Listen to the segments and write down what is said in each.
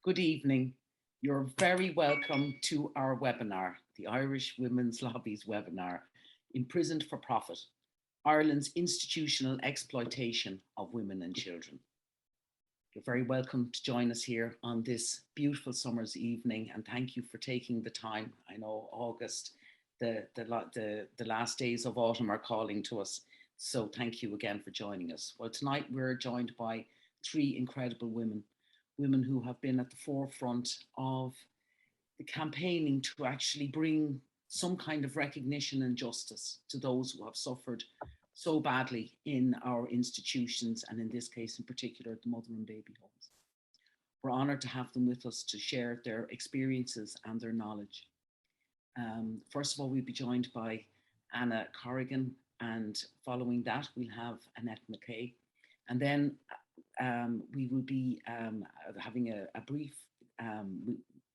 Good evening. You're very welcome to our webinar, the Irish Women's Lobby's webinar, Imprisoned for Profit, Ireland's Institutional Exploitation of Women and Children. You're very welcome to join us here on this beautiful summer's evening, and thank you for taking the time. I know August, the last days of autumn are calling to us, so thank you again for joining us. Well, tonight we're joined by three incredible women who have been at the forefront of the campaigning to actually bring some kind of recognition and justice to those who have suffered so badly in our institutions, and in this case in particular, the mother and baby homes. We're honoured to have them with us to share their experiences and their knowledge. First of all, we'll be joined by Anna Corrigan, and following that we'll have Annette McKay, and then we will be having a brief,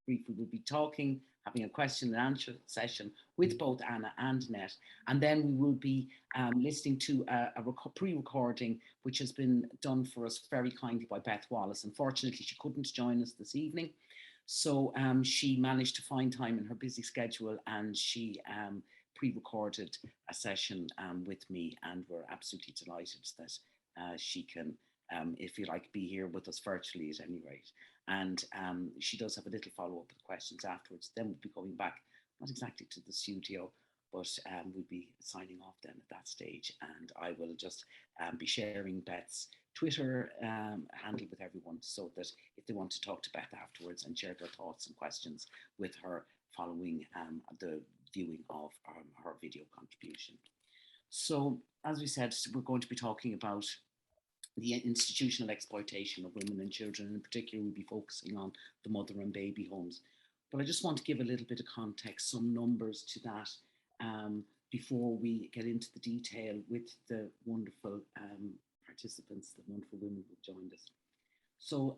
we will be talking, having a question and answer session with both Anna and Annette, and then we will be listening to a pre-recording which has been done for us very kindly by Beth Wallace. Unfortunately, she couldn't join us this evening, so she managed to find time in her busy schedule, and she pre-recorded a session with me, and we're absolutely delighted that she can, if you like, be here with us virtually at any rate. And she does have a little follow-up with questions afterwards. Then we'll be going back, not exactly to the studio, but we'll be signing off then at that stage. And I will just be sharing Beth's Twitter handle with everyone, so that if they want to talk to Beth afterwards and share their thoughts and questions with her following the viewing of her video contribution. So, as we said, we're going to be talking about the institutional exploitation of women and children, and in particular we'll be focusing on the mother and baby homes. But I just want to give a little bit of context, some numbers to that, before we get into the detail with the wonderful participants, the wonderful women who joined us. So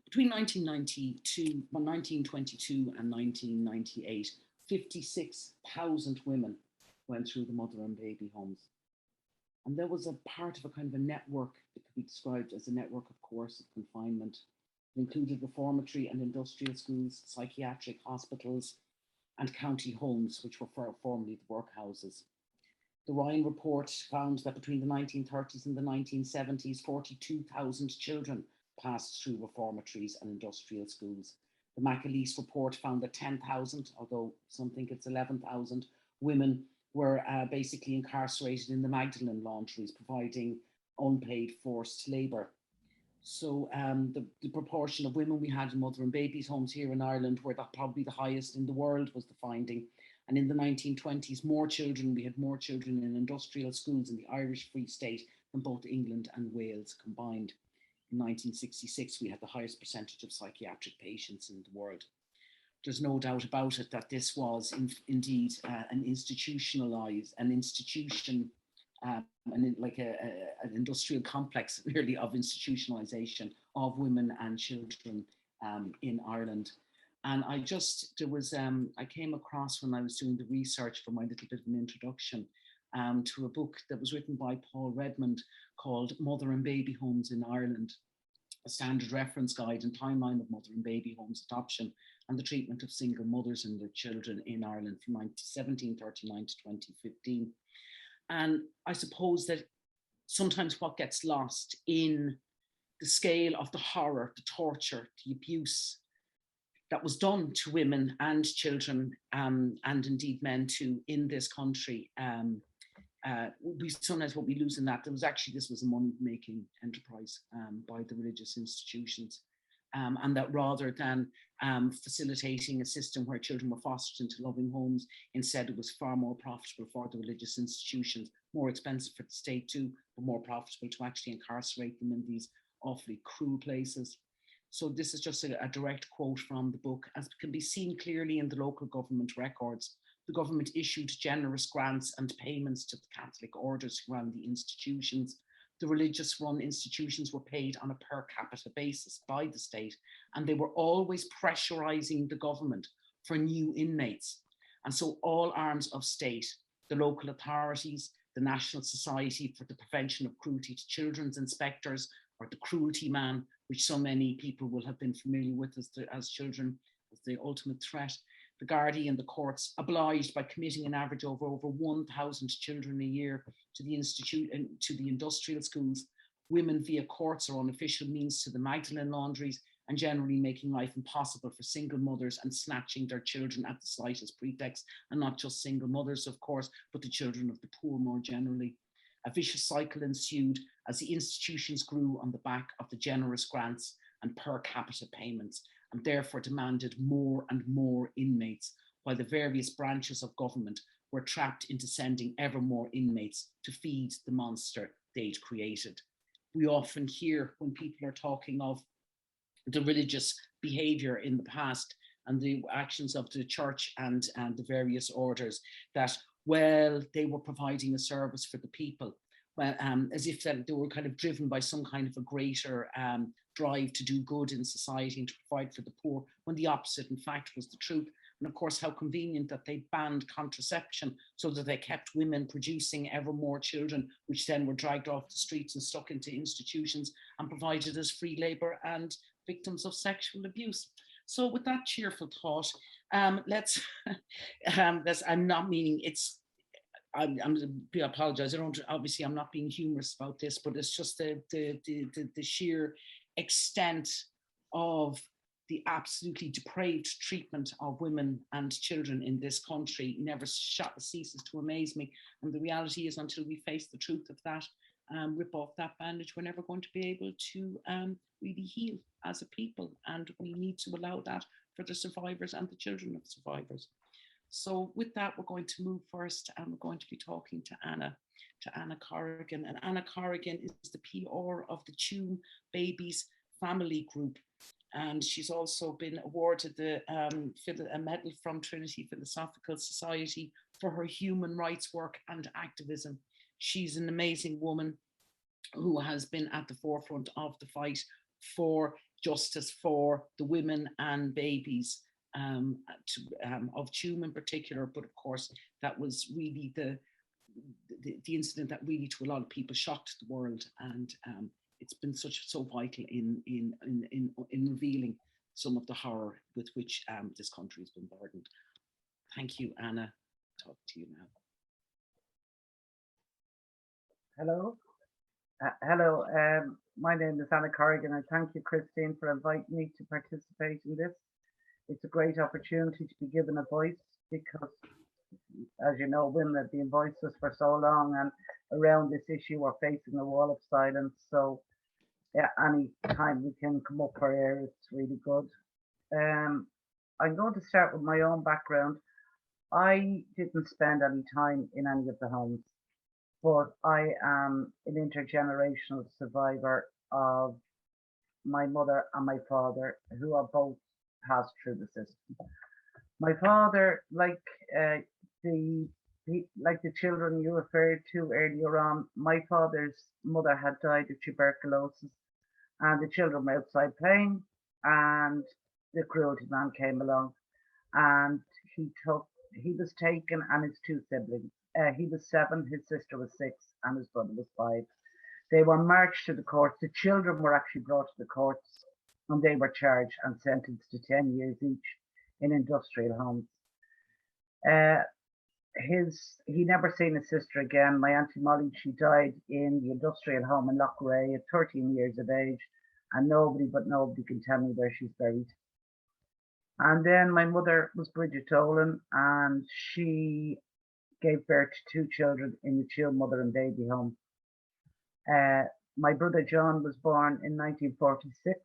between 1922 and 1998, 56,000 women went through the mother and baby homes. And there was a part of a kind of a network that could be described as a network of coercive confinement. It included reformatory and industrial schools, psychiatric hospitals, and county homes, which were formerly the workhouses. The Ryan report found that between the 1930s and the 1970s, 42,000 children passed through reformatories and industrial schools. The McAleese report found that 10,000, although some think it's 11,000, women were basically incarcerated in the Magdalen laundries, providing unpaid forced labour. So the proportion of women we had in mother and babies homes here in Ireland were probably the highest in the world, was the finding. And in the 1920s, we had more children in industrial schools in the Irish Free State than both England and Wales combined. In 1966, we had the highest percentage of psychiatric patients in the world. There's no doubt about it that this was indeed an institutionalized, an institution, like an industrial complex really of institutionalization of women and children in Ireland. And I came across, when I was doing the research for my little bit of an introduction, to a book that was written by Paul Redmond called Mother and Baby Homes in Ireland, a standard reference guide and timeline of mother and baby homes adoption and the treatment of single mothers and their children in Ireland from 1739 to 2015. And I suppose that sometimes what gets lost in the scale of the horror, the torture, the abuse that was done to women and children, and indeed men too, in this country, sometimes what we lose in that, this was a money-making enterprise by the religious institutions, and that rather than facilitating a system where children were fostered into loving homes, instead it was far more profitable for the religious institutions, more expensive for the state too, but more profitable to actually incarcerate them in these awfully cruel places. So this is just a direct quote from the book. As can be seen clearly in the local government records, the government issued generous grants and payments to the Catholic orders who ran the institutions. The religious-run institutions were paid on a per capita basis by the state, and they were always pressurizing the government for new inmates. And so all arms of state, the local authorities, the National Society for the Prevention of Cruelty to Children's inspectors, or the Cruelty Man, which so many people will have been familiar with as children, as the ultimate threat. The Gardaí and the courts obliged by committing an average of over 1,000 children a year to the institute and to the industrial schools, women via courts or unofficial means to the Magdalene laundries, and generally making life impossible for single mothers and snatching their children at the slightest pretext, and not just single mothers, of course, but the children of the poor more generally. A vicious cycle ensued as the institutions grew on the back of the generous grants and per capita payments, and therefore demanded more and more inmates, while the various branches of government were trapped into sending ever more inmates to feed the monster they'd created. We often hear when people are talking of the religious behavior in the past and the actions of the church and the various orders that, well, they were providing a service for the people, well, as if that they were kind of driven by some kind of a greater drive to do good in society and to provide for the poor, when the opposite, in fact, was the truth. And of course, how convenient that they banned contraception so that they kept women producing ever more children, which then were dragged off the streets and stuck into institutions and provided as free labor and victims of sexual abuse. So with that cheerful thought, let's, I'm not meaning it's, I apologize. I don't, obviously I'm not being humorous about this, but it's just the sheer extent of the absolutely depraved treatment of women and children in this country never ceases to amaze me. And the reality is, until we face the truth of that, rip off that bandage, we're never going to be able to really heal as a people. And we need to allow that for the survivors and the children of survivors. So with that, we're going to move first, and we're going to be talking to Anna Corrigan. And Anna Corrigan is the PR of the Tuam Babies Family Group. And she's also been awarded a medal from Trinity Philosophical Society for her human rights work and activism. She's an amazing woman who has been at the forefront of the fight for justice for the women and babies of Tuam in particular, but of course that was really the incident that really to a lot of people shocked the world, and it's been so vital in revealing some of the horror with which this country has been burdened. Thank you, Anna. Talk to you now. Hello. Hello, my name is Anna Corrigan, and thank you, Christine, for inviting me to participate in this. It's a great opportunity to be given a voice because, as you know, women have been voiceless for so long, and around this issue we're facing a wall of silence. So yeah, any time we can come up for air, it's really good. I'm going to start with my own background. I didn't spend any time in any of the homes, but I am an intergenerational survivor of my mother and my father, who are both passed through the system. My father, like the children you referred to earlier on, my father's mother had died of tuberculosis, and the children were outside playing, and the cruelty man came along, and he was taken, and his two siblings. He was 7, his sister was 6, and his brother was 5. They were marched to the courts. The children were actually brought to the courts, and they were charged and sentenced to 10 years each in industrial homes. He never seen his sister again. My Auntie Molly, she died in the industrial home in Lochray at 13 years of age, and nobody can tell me where she's buried. And then my mother was Bridget Dolan, and she gave birth to 2 children in the Tuam Mother and Baby Home. My brother John was born in 1946,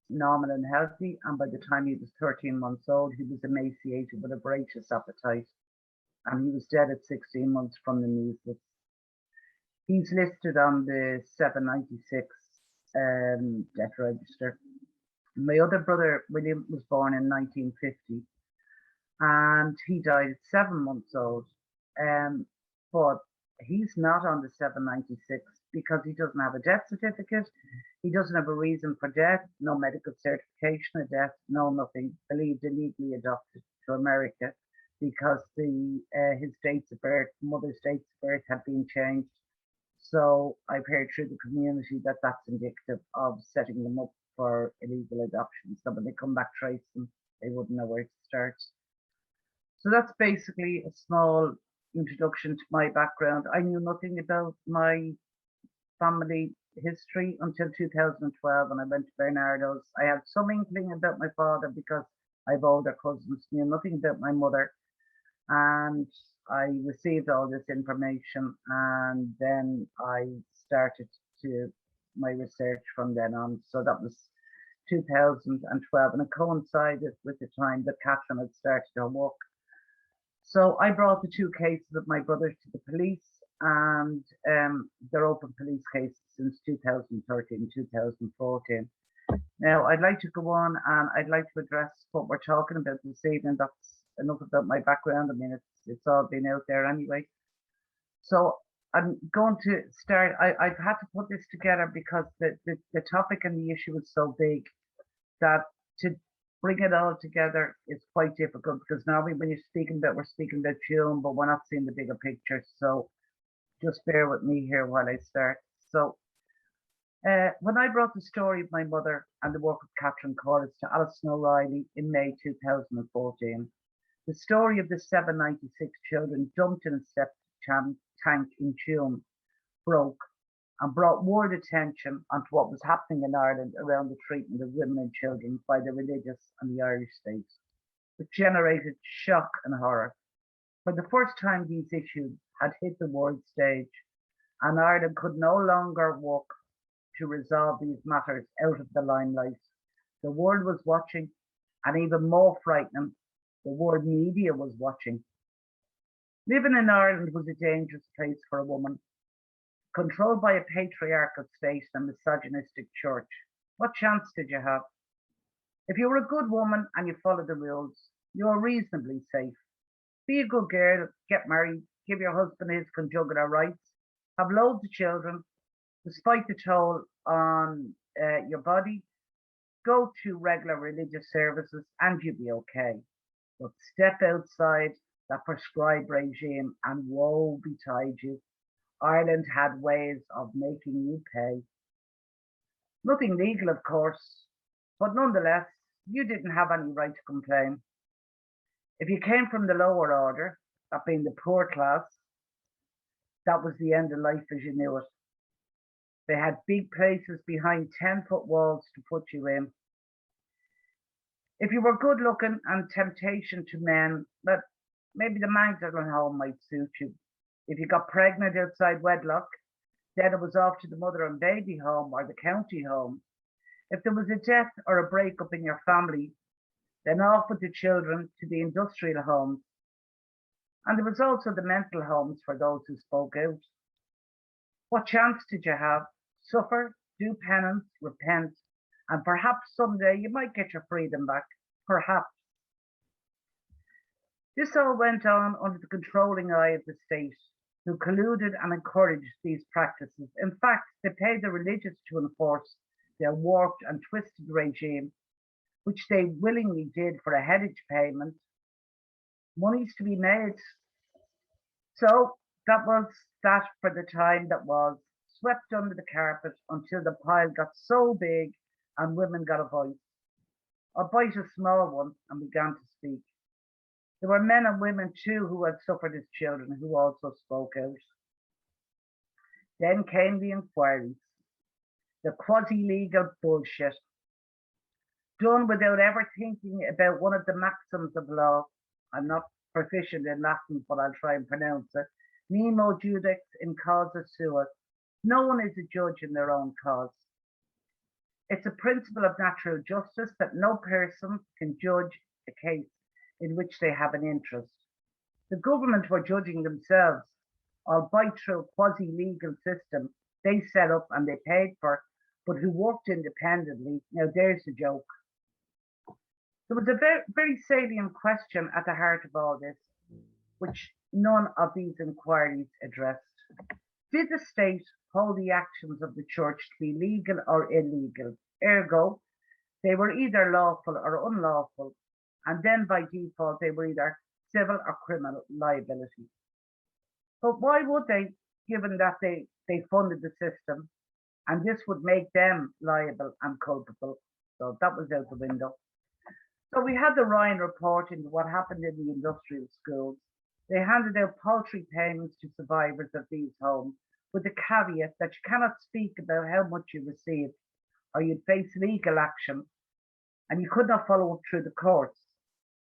normal and healthy, and by the time he was 13 months old, he was emaciated with a voracious appetite, and he was dead at 16 months from the measles. He's listed on the 796 death register. My other brother, William, was born in 1950, and he died at 7 months old. But he's not on the 796 because he doesn't have a death certificate. He doesn't have a reason for death, no medical certification of death, no nothing. Believed illegally adopted to America because his dates of birth, mother's dates of birth had been changed. So I've heard through the community that that's indicative of setting them up for illegal adoption. So when they come back tracing, they wouldn't know where to start. So that's basically a small introduction to my background. I knew nothing about my family history until 2012 when I went to Bernardo's. I had some inkling about my father because I've older cousins, knew nothing about my mother. And I received all this information and then I started to my research from then on. So that was 2012 and it coincided with the time that Catherine had started her work. So I brought the two cases of my brothers to the police and they're open police cases since 2013, 2014. Now, I'd like to go on and I'd like to address what we're talking about this evening. That's enough about my background. I mean, it's all been out there anyway. So I'm going to start. I've had to put this together because the topic and the issue is so big that to bring it all together is quite difficult because normally when we're speaking about Tuam, but we're not seeing the bigger picture. So just bear with me here while I start. So when I brought the story of my mother and the work of Catherine Corless to Alison O'Reilly in May 2014, the story of the 796 children dumped in a septic tank in Tuam broke and brought world attention onto what was happening in Ireland around the treatment of women and children by the religious and the Irish state. It generated shock and horror. For the first time, these issues had hit the world stage, and Ireland could no longer work to resolve these matters out of the limelight. The world was watching, and even more frightening, the world media was watching. Living in Ireland was a dangerous place for a woman, controlled by a patriarchal state and misogynistic church. What chance did you have? If you were a good woman and you followed the rules, you were reasonably safe. Be a good girl, get married, give your husband his conjugal rights, have loads of children, despite the toll on your body, go to regular religious services and you'll be okay. But step outside that prescribed regime and woe betide you. Ireland had ways of making you pay. Nothing legal, of course, but nonetheless, you didn't have any right to complain. If you came from the lower order, that being the poor class, that was the end of life as you knew it. They had big places behind 10-foot walls to put you in. If you were good looking and temptation to men, but maybe the Magdalen home might suit you. If you got pregnant outside wedlock, then it was off to the mother and baby home or the county home. If there was a death or a breakup in your family, then off with the children to the industrial homes. And there was also the mental homes for those who spoke out. What chance did you have? Suffer, do penance, repent, and perhaps someday you might get your freedom back. Perhaps. This all went on under the controlling eye of the state, who colluded and encouraged these practices. In fact, they paid the religious to enforce their warped and twisted regime, which they willingly did for a headage payment. Money's to be made. So that was that for the time that was, swept under the carpet until the pile got so big and women got a voice, albeit a small one, and began to speak. There were men and women too who had suffered as children who also spoke out. Then came the inquiries, the quasi-legal bullshit, done without ever thinking about one of the maxims of law. I'm not proficient in Latin, but I'll try and pronounce it. Nemo judex in causa sua. No one is a judge in their own cause. It's a principle of natural justice that no person can judge a case in which they have an interest. The government were judging themselves, albeit through a quasi-legal system they set up and they paid for, but who worked independently. Now there's the joke. There was a very salient question at the heart of all this, which none of these inquiries addressed. Did the state hold the actions of the church to be legal or illegal? Ergo, they were either lawful or unlawful, and then by default they were either civil or criminal liability. But why would they, given that they funded the system? and this would make them liable and culpable. So that was out the window. So we had the Ryan report into what happened in the industrial schools. They handed out paltry payments to survivors of these homes with the caveat that you cannot speak about how much you received or you'd face legal action and you could not follow up through the courts.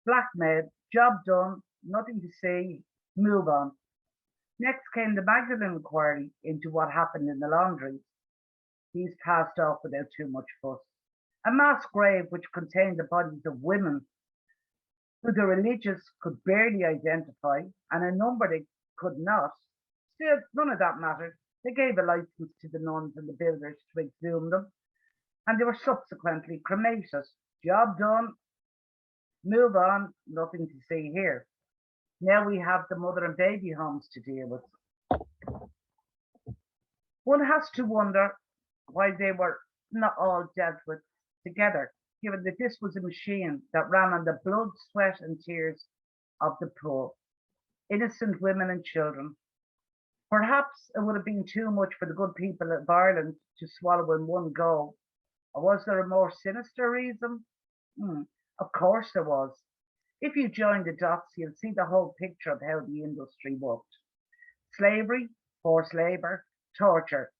Blackmail, job done, nothing to say, move on. Next came the Magdalene inquiry into what happened in the laundries. These passed off without too much fuss. A mass grave which contained the bodies of women who the religious could barely identify and a number they could not. Still, none of that mattered. They gave a license to the nuns and the builders to exhume them, and they were subsequently cremated. Job done, move on, nothing to see here. Now we have the mother and baby homes to deal with. One has to wonder why they were not all dealt with together, given that this was a machine that ran on the blood, sweat, and tears of the poor, innocent women and children. Perhaps it would have been too much for the good people of Ireland to swallow in one go. Or was there a more sinister reason? Of course there was. If you join the dots, you'll see the whole picture of how the industry worked. Slavery, forced labour, torture,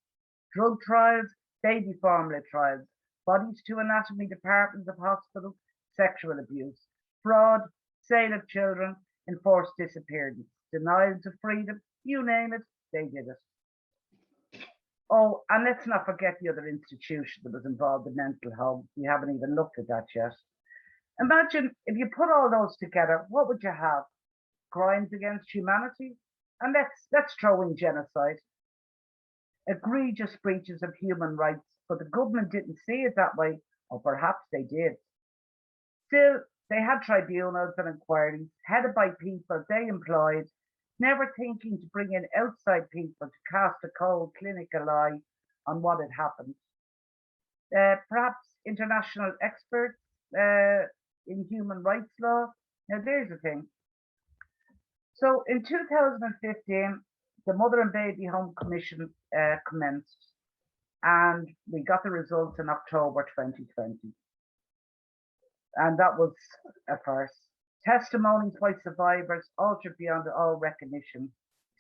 drug trials, baby formula trials, bodies to anatomy departments of hospitals, sexual abuse, fraud, sale of children, enforced disappearance, denials of freedom, you name it, they did it. Oh, and let's not forget the other institution that was involved in mental health. We haven't even looked at that yet. Imagine if you put all those together, what would you have? Crimes against humanity? And let's throw in genocide. Egregious breaches of human rights, but the government didn't see it that way, or perhaps they did. Still, they had tribunals and inquiries headed by people they employed, never thinking to bring in outside people to cast a cold clinical eye on what had happened. Perhaps international experts in human rights law. Now, there's the thing. So in 2015, the Mother and Baby Home Commission commenced, and we got the results in October 2020. And that was a first. Testimonies by survivors altered beyond all recognition.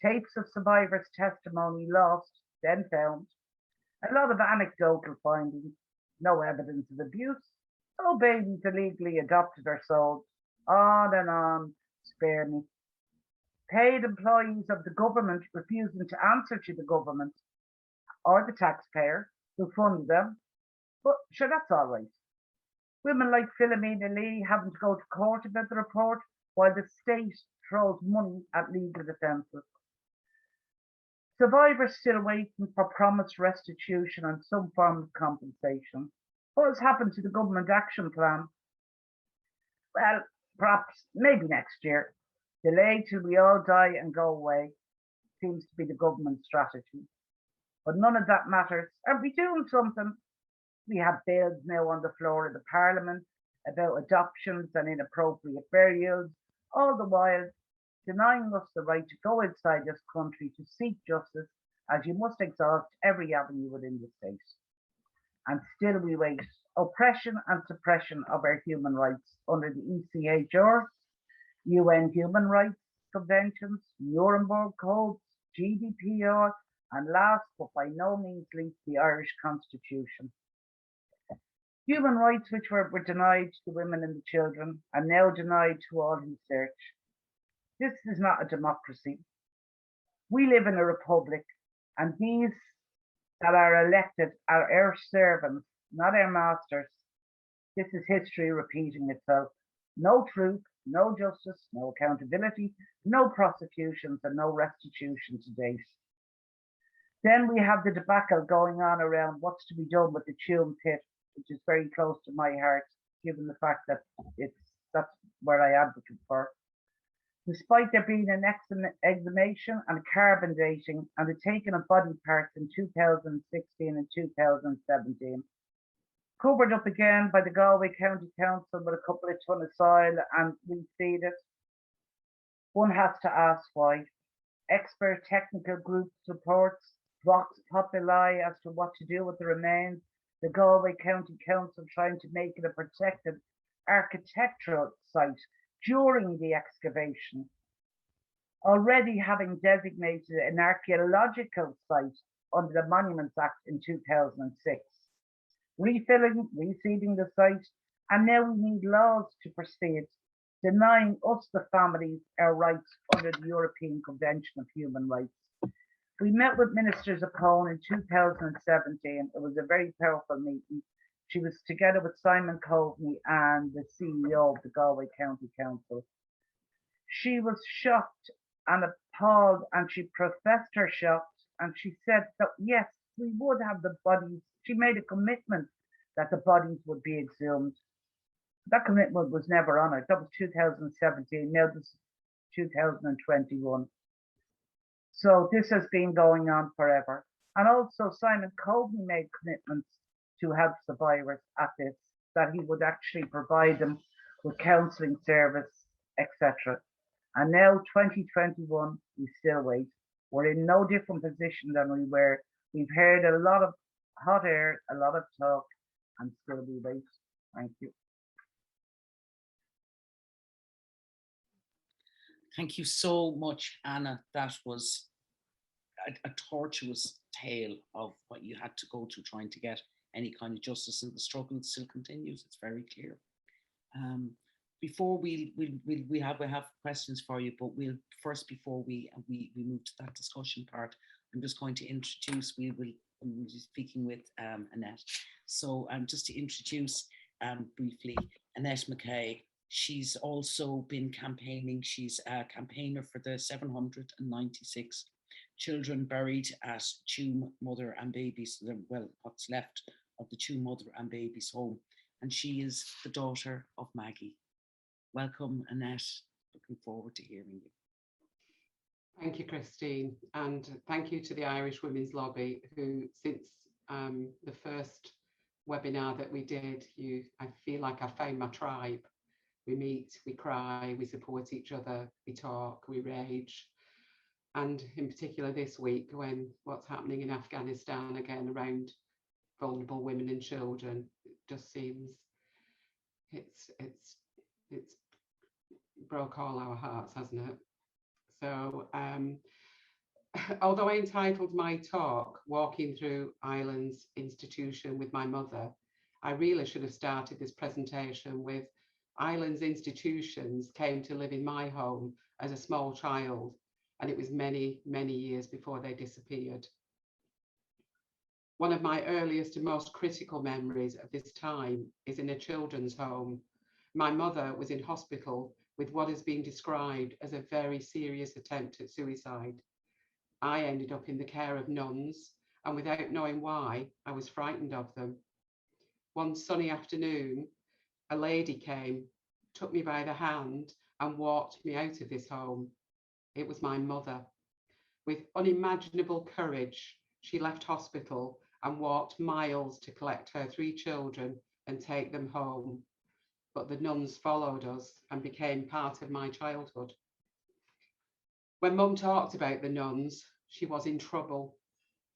Tapes of survivors' testimony lost, then found. A lot of anecdotal findings, no evidence of abuse, no babies illegally adopted or sold, on and on, spare me. Paid employees of the government refusing to answer to the government or the taxpayer who funded them. But sure, that's all right. Women like Philomena Lee having to go to court about the report while the state throws money at legal defences. Survivors still waiting for promised restitution and some form of compensation. What has happened to the government action plan? Well, perhaps maybe next year. Delay till we all die and go away seems to be the government strategy. But none of that matters. Are we doing something? We have bills now on the floor of the Parliament about adoptions and inappropriate burials, all the while denying us the right to go outside this country to seek justice, as you must exhaust every avenue within the state. And still we wait. Oppression and suppression of our human rights under the ECHR, UN Human Rights Conventions, Nuremberg Codes, GDPR, and last but by no means least, the Irish Constitution. Human rights which were denied to the women and the children are now denied to all who search. This is not a democracy. We live in a republic, and these that are elected are our servants, not our masters. This is history repeating itself. No truth, no justice, no accountability, no prosecutions, and no restitution to date. Then we have the debacle going on around what's to be done with the Tuam pit, which is very close to my heart, given the fact that that's where I advocate for. Despite there being an exhumation and carbon dating and the taking of body parts in 2016 and 2017, covered up again by the Galway County Council with a couple of ton of soil and reseeded. One has to ask why. Expert technical groups reports vox populi as to what to do with the remains, the Galway County Council trying to make it a protected architectural site during the excavation, already having designated an archaeological site under the Monuments Act in 2006, reseeding the site, and now we need laws to proceed, denying us, the families, our rights under the European Convention of Human Rights. We met with Minister Zappone in 2017. It was a very powerful meeting. She was together with Simon Coveney and the CEO of the Galway County Council. She was shocked and appalled, and she professed her shock, and she said that yes, we would have the bodies. She made a commitment that the bodies would be exhumed. That commitment was never honoured. That was 2017. Now this is 2021. So this has been going on forever. And also Simon Coveney made commitments to help survivors at this, that he would actually provide them with counselling service, etc. And now 2021, we still wait. We're in no different position than we were. We've heard a lot of hot air, a lot of talk, and still we wait. Thank you. Thank you so much, Anna. That was a tortuous tale of what you had to go to trying to get any kind of justice, and the struggle still continues. It's very clear. Before we have questions for you, but we'll first, before we move to that discussion part, I'm just going to introduce. We'll be speaking with Annette. So just to introduce briefly, Annette McKay. She's also been campaigning. She's a campaigner for the 796 children buried at Tuam Mother and Babies, well, what's left of the Tuam Mother and Babies home. And she is the daughter of Maggie. Welcome, Annette. Looking forward to hearing you. Thank you, Christine. And thank you to the Irish Women's Lobby, who since the first webinar that we did, I feel like I found my tribe. We meet, we cry, we support each other, we talk, we rage. And in particular this week, when what's happening in Afghanistan again around vulnerable women and children, it just seems it's broke all our hearts, hasn't it? So although I entitled my talk Walking Through Ireland's Institution with My Mother, I really should have started this presentation with Ireland's institutions came to live in my home as a small child, and it was many, many years before they disappeared. One of my earliest and most critical memories of this time is in a children's home. My mother was in hospital with what has been described as a very serious attempt at suicide. I ended up in the care of nuns, and without knowing why, I was frightened of them. One sunny afternoon, a lady came, took me by the hand, and walked me out of this home. It was my mother. With unimaginable courage, she left hospital and walked miles to collect her 3 children and take them home. But the nuns followed us and became part of my childhood. When Mum talked about the nuns, she was in trouble,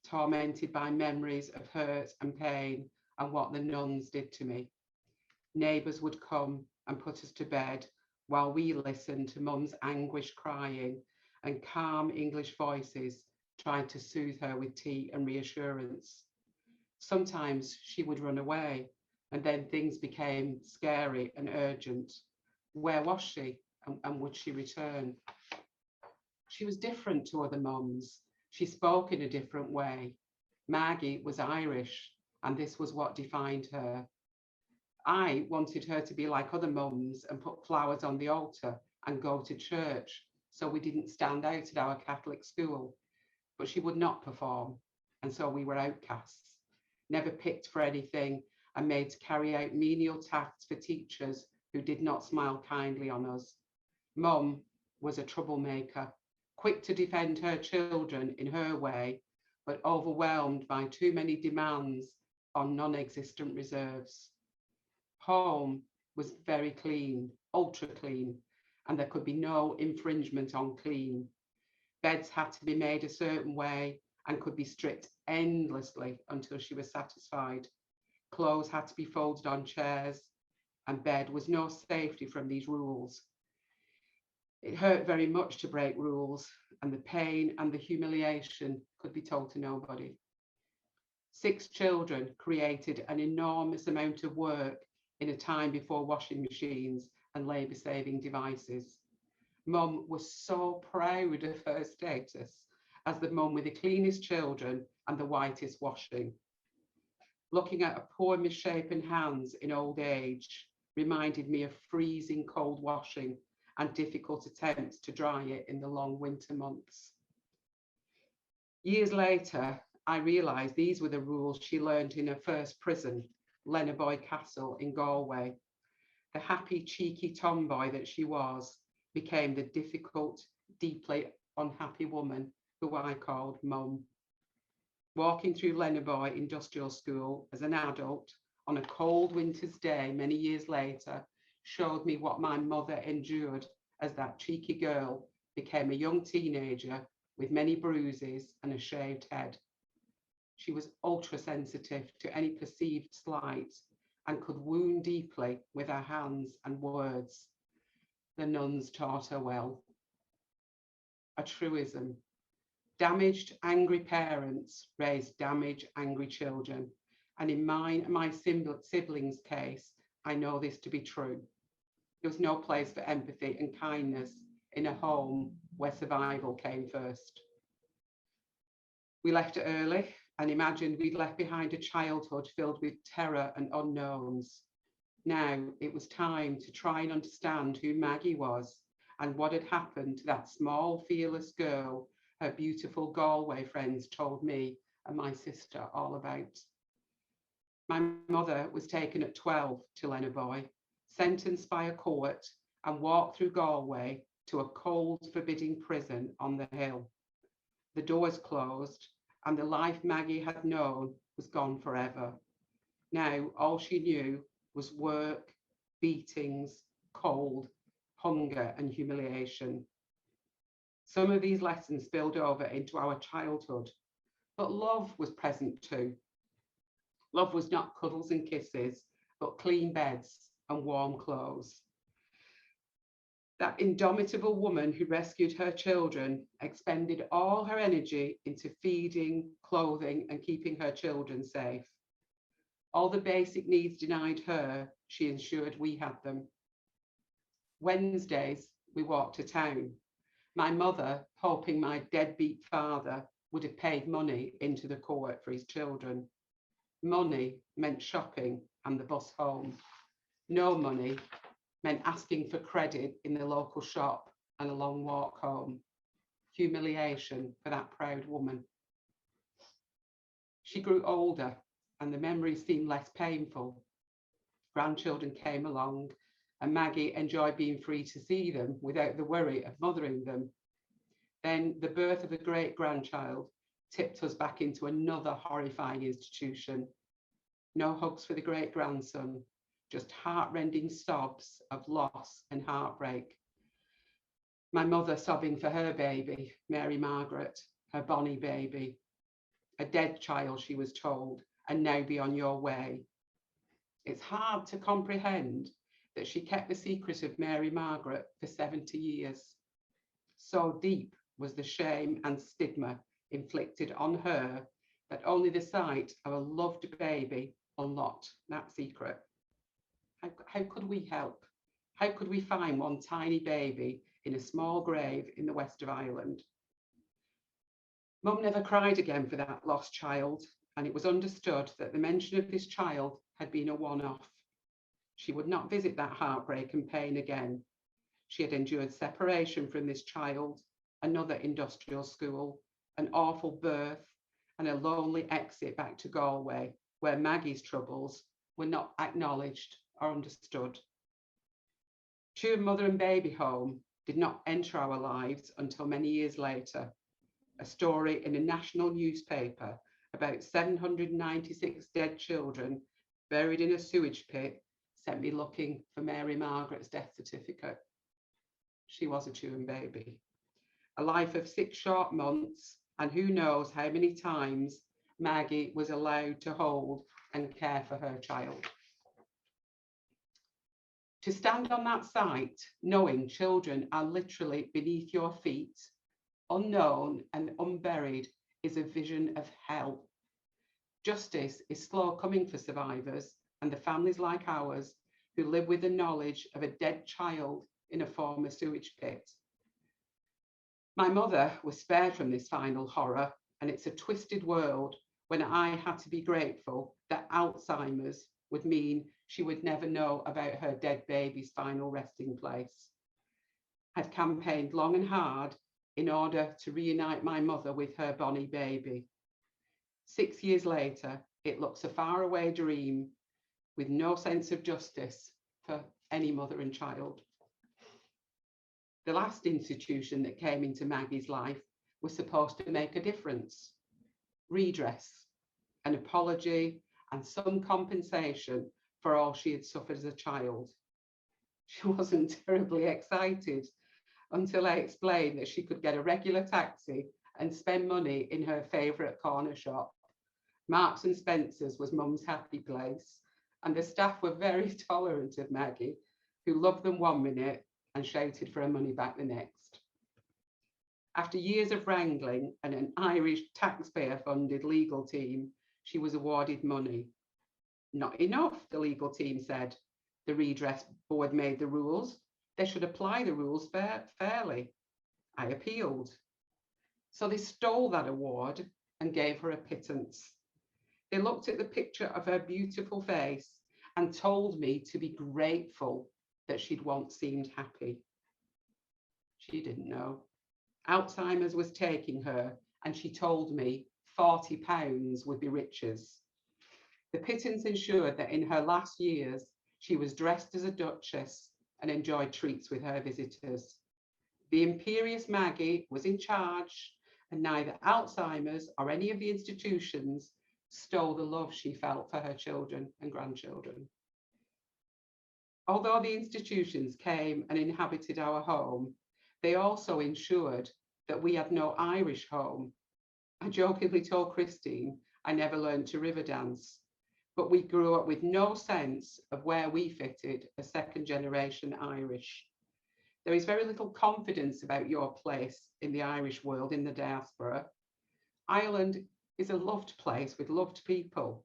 tormented by memories of hurt and pain and what the nuns did to me. Neighbours would come and put us to bed while we listened to Mum's anguished crying and calm English voices trying to soothe her with tea and reassurance. Sometimes she would run away, and then things became scary and urgent. Where was she, and would she return? She was different to other mums. She spoke in a different way. Maggie was Irish, and this was what defined her. I wanted her to be like other mums and put flowers on the altar and go to church, so we didn't stand out at our Catholic school. But she would not perform, and so we were outcasts, never picked for anything, and made to carry out menial tasks for teachers who did not smile kindly on us. Mum was a troublemaker, quick to defend her children in her way, but overwhelmed by too many demands on non-existent reserves. Home was very clean, ultra clean, and there could be no infringement on clean. Beds had to be made a certain way, and could be stripped endlessly until she was satisfied. Clothes had to be folded on chairs, and bed was no safety from these rules. It hurt very much to break rules, and the pain and the humiliation could be told to nobody. 6 children created an enormous amount of work in a time before washing machines and labour-saving devices. Mum was so proud of her status as the mum with the cleanest children and the whitest washing. Looking at her poor misshapen hands in old age reminded me of freezing cold washing and difficult attempts to dry it in the long winter months. Years later, I realised these were the rules she learned in her first prison, Lennaboy Castle in Galway. The happy, cheeky tomboy that she was became the difficult, deeply unhappy woman who I called Mum. Walking through Lennaboy Industrial School as an adult on a cold winter's day many years later showed me what my mother endured as that cheeky girl became a young teenager with many bruises and a shaved head. She was ultra sensitive to any perceived slight and could wound deeply with her hands and words. The nuns taught her well. A truism. Damaged, angry parents raise damaged, angry children. And in mine and my siblings' case, I know this to be true. There was no place for empathy and kindness in a home where survival came first. We left early and imagined we'd left behind a childhood filled with terror and unknowns. Now it was time to try and understand who Maggie was and what had happened to that small, fearless girl her beautiful Galway friends told me and my sister all about. My mother was taken at 12 to Lennaboy, sentenced by a court, and walked through Galway to a cold, forbidding prison on the hill. The doors closed, and the life Maggie had known was gone forever. Now all she knew was work, beatings, cold, hunger, and humiliation. Some of these lessons spilled over into our childhood, but love was present too. Love was not cuddles and kisses, but clean beds and warm clothes. That indomitable woman who rescued her children expended all her energy into feeding, clothing, and keeping her children safe. All the basic needs denied her, she ensured we had them. Wednesdays, we walked to town. My mother, hoping my deadbeat father would have paid money into the court for his children. Money meant shopping and the bus home. No money meant asking for credit in the local shop and a long walk home. Humiliation for that proud woman. She grew older and the memories seemed less painful. Grandchildren came along and Maggie enjoyed being free to see them without the worry of mothering them. Then the birth of a great-grandchild tipped us back into another horrifying institution. No hugs for the great-grandson, just heart-rending sobs of loss and heartbreak. My mother sobbing for her baby, Mary Margaret, her bonny baby. A dead child, she was told, and now be on your way. It's hard to comprehend that she kept the secret of Mary Margaret for 70 years. So deep was the shame and stigma inflicted on her that only the sight of a loved baby unlocked that secret. How could we help? How could we find one tiny baby in a small grave in the west of Ireland? Mum never cried again for that lost child, and it was understood that the mention of this child had been a one-off. She would not visit that heartbreak and pain again. She had endured separation from this child, another industrial school, an awful birth, and a lonely exit back to Galway, where Maggie's troubles were not acknowledged or understood. Tuam Mother and Baby Home did not enter our lives until many years later. A story in a national newspaper about 796 dead children buried in a sewage pit sent me looking for Mary Margaret's death certificate. She was a Tuam baby. A life of 6 short months and who knows how many times Maggie was allowed to hold and care for her child. To stand on that site, knowing children are literally beneath your feet, unknown and unburied, is a vision of hell. Justice is slow coming for survivors and the families like ours who live with the knowledge of a dead child in a former sewage pit. My mother was spared from this final horror, and it's a twisted world when I had to be grateful that Alzheimer's would mean she would never know about her dead baby's final resting place. I've campaigned long and hard in order to reunite my mother with her bonny baby. 6 years later, it looks a faraway dream with no sense of justice for any mother and child. The last institution that came into Maggie's life was supposed to make a difference. Redress, an apology, and some compensation for all she had suffered as a child. She wasn't terribly excited until I explained that she could get a regular taxi and spend money in her favourite corner shop. Marks and Spencer's was Mum's happy place, and the staff were very tolerant of Maggie, who loved them 1 minute and shouted for her money back the next. After years of wrangling and an Irish taxpayer-funded legal team, she was awarded money. Not enough, the legal team said. The redress board made the rules. They should apply the rules fairly. I appealed. So they stole that award and gave her a pittance. They looked at the picture of her beautiful face and told me to be grateful that she'd once seemed happy. She didn't know. Alzheimer's was taking her, and she told me £40 would be riches. The pittance ensured that in her last years, she was dressed as a duchess and enjoyed treats with her visitors. The imperious Maggie was in charge, and neither Alzheimer's or any of the institutions stole the love she felt for her children and grandchildren. Although the institutions came and inhabited our home, they also ensured that we had no Irish home. I jokingly told Christine I never learned to river dance, but we grew up with no sense of where we fitted as second-generation Irish. There is very little confidence about your place in the Irish world in the diaspora. Ireland is a loved place with loved people,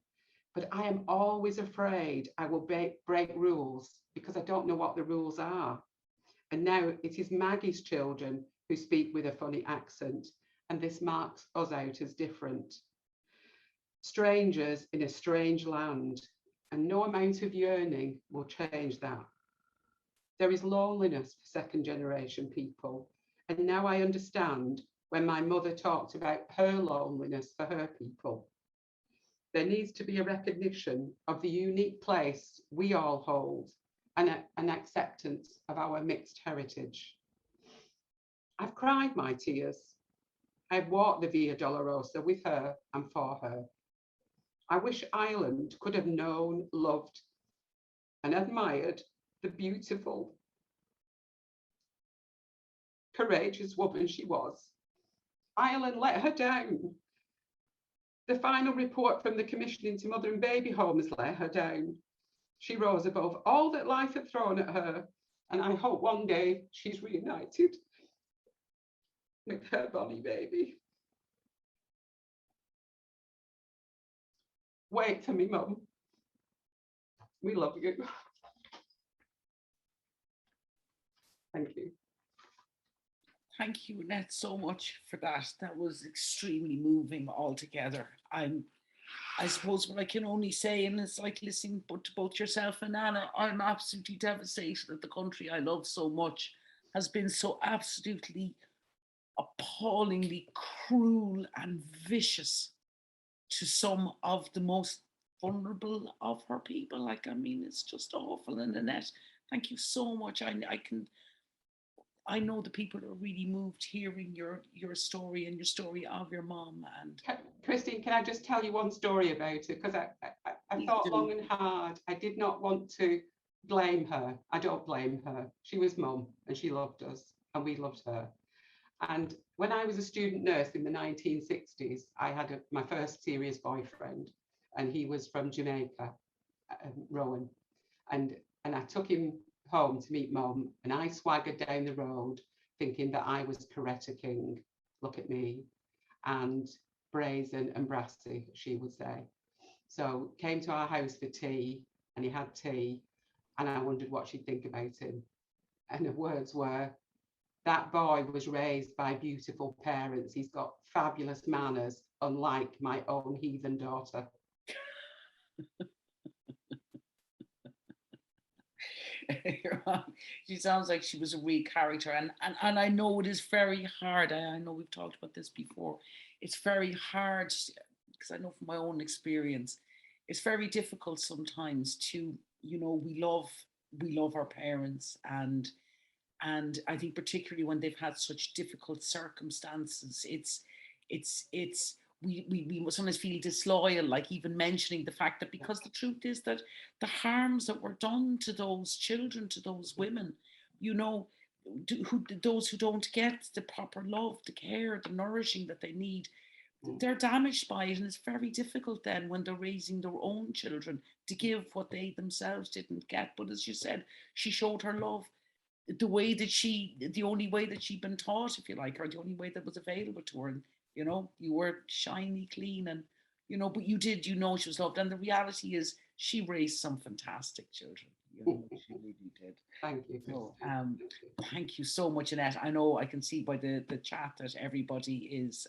but I am always afraid I will break rules because I don't know what the rules are. And now it is Maggie's children who speak with a funny accent, and this marks us out as different. Strangers in a strange land, and no amount of yearning will change that. There is loneliness for second-generation people, and now I understand when my mother talked about her loneliness for her people. There needs to be a recognition of the unique place we all hold and an acceptance of our mixed heritage. I've cried my tears. I've walked the Via Dolorosa with her and for her. I wish Ireland could have known, loved, and admired the beautiful, courageous woman she was. Ireland let her down. The final report from the Commission into Mother and Baby Homes let her down. She rose above all that life had thrown at her, and I hope one day she's reunited with her bonny baby. Wait for me, Mum. We love you. Thank you. Thank you, Annette, so much for that. That was extremely moving altogether. I suppose what I can only say, and it's like listening to both yourself and Anna, I'm absolutely devastated that the country I love so much has been so absolutely appallingly cruel and vicious to some of the most vulnerable of her people. Like, I mean, it's just awful. And Annette, thank you so much. I know the people are really moved hearing your story and your story of your mom. And Christine, can I just tell you one story about it? Because I thought long and hard. I did not want to blame her. I don't blame her. She was Mum and she loved us and we loved her. And when I was a student nurse in the 1960s, I had my first serious boyfriend, and he was from Jamaica, Rowan. And I took him home to meet Mum, and I swaggered down the road thinking that I was Coretta King. Look at me. And brazen and brassy, she would say. So came to our house for tea, and he had tea, and I wondered what she'd think about him. And the words were, that boy was raised by beautiful parents. He's got fabulous manners, unlike my own heathen daughter. She sounds like she was a real character, and I know it is very hard. I know we've talked about this before. It's very hard because I know from my own experience, it's very difficult sometimes to, we love our parents, and I think particularly when they've had such difficult circumstances, we sometimes feel disloyal, like even mentioning the fact that, because the truth is that the harms that were done to those children, to those women, those who don't get the proper love, the care, the nourishing that they need, they're damaged by it. And it's very difficult then when they're raising their own children to give what they themselves didn't get. But as you said, she showed her love the only way that she'd been taught, if you like, or the only way that was available to her. And you were shiny, clean, and but you did, she was loved. And the reality is, she raised some fantastic children. She really did. Thank you. So, thank you so much, Annette. I know I can see by the chat that everybody is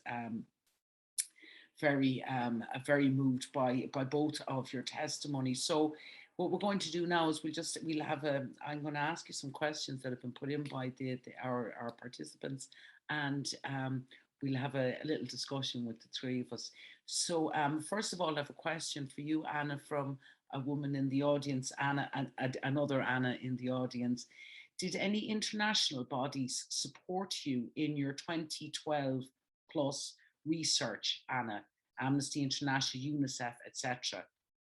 very moved by both of your testimonies. So what we're going to do now is I'm going to ask you some questions that have been put in by our participants, and we'll have a little discussion with the three of us. So first of all, I have a question for you, Anna, from a woman in the audience, Anna, and another Anna in the audience. Did any international bodies support you in your 2012 plus research, Anna? Amnesty International, UNICEF, etc.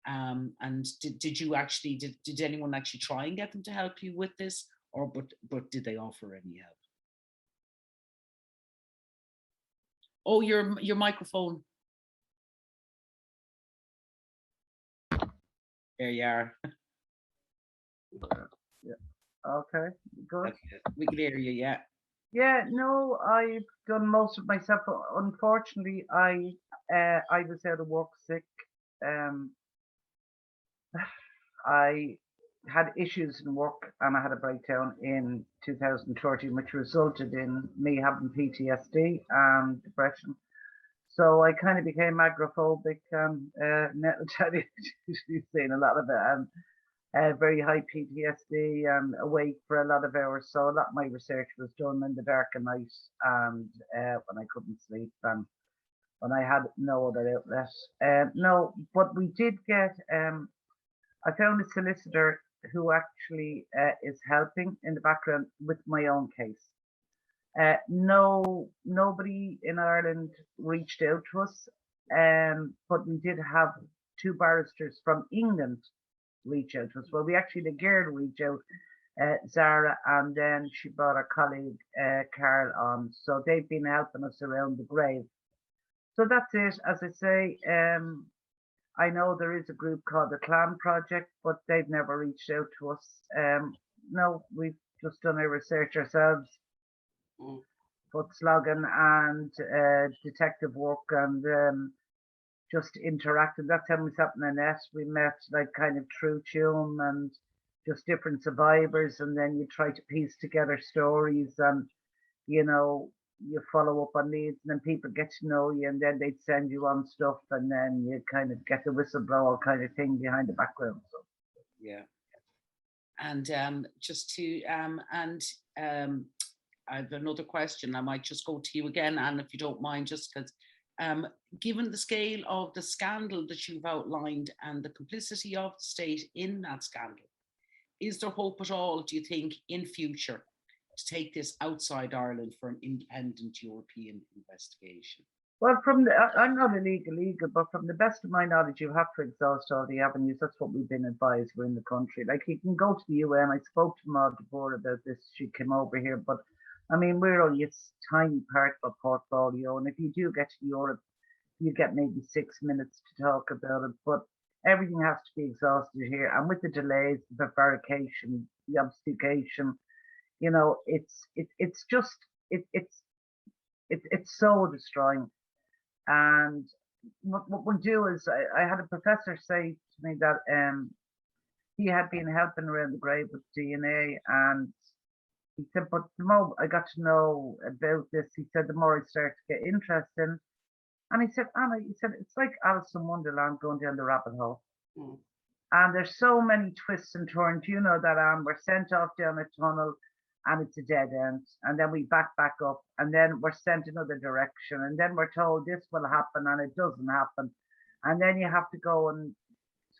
And did anyone actually try and get them to help you with this, but did they offer any help? Oh, your microphone. There you are. Yeah. Okay, good. Okay. We can hear you, yeah. Yeah, no, I've done most of myself. Unfortunately, I was out of work sick. I had issues in work, and I had a breakdown in 2013, which resulted in me having PTSD and depression. So I kind of became agoraphobic, and Net will tell you, she's seen a lot of it, and very high PTSD, and awake for a lot of hours. So a lot of my research was done in the dark of night, and when I couldn't sleep, and when I had no other outlet. No, but we did get, I found a solicitor who actually is helping in the background with my own case. Nobody in Ireland reached out to us, but we did have two barristers from England reach out to us. Well, we actually, the girl reached out, Zara, and then she brought her colleague, Carl, on. So they've been helping us around the grave. So that's it. As I say, I know there is a group called the Clan Project, but they've never reached out to us. No, we've just done our research ourselves. Foot slogging and detective work, and just interacting. That's how we met Annette. We met like kind of through Tuam and just different survivors, and then you try to piece together stories, and you follow up on leads, and then people get to know you, and then they'd send you on stuff, and then you kind of get the whistleblower kind of thing behind the background. So yeah. And I have another question. I might just go to you again, Anne, if you don't mind, just because given the scale of the scandal that you've outlined and the complicity of the state in that scandal, is there hope at all, do you think, in future to take this outside Ireland for an independent European investigation? Well, I'm not a legal, but from the best of my knowledge, you have to exhaust all the avenues. That's what we've been advised. We're in the country. Like, you can go to the UN. I spoke to Maud de Boer about this. She came over here, but I mean, we're only a tiny part of a portfolio, and if you do get to Europe, you get maybe 6 minutes to talk about it. But everything has to be exhausted here, and with the delays, the prevarication, the obfuscation, it's just it's so destroying. And what we'll do is, I had a professor say to me that he had been helping around the grave with DNA, and he said, but the more I got to know about this, he said, the more I started to get interested. And he said, Anna, he said, it's like Alice in Wonderland going down the rabbit hole. Mm. And there's so many twists and turns. You know that, Anne, we're sent off down a tunnel and it's a dead end. And then we back up, and then we're sent another direction. And then we're told this will happen and it doesn't happen. And then you have to go and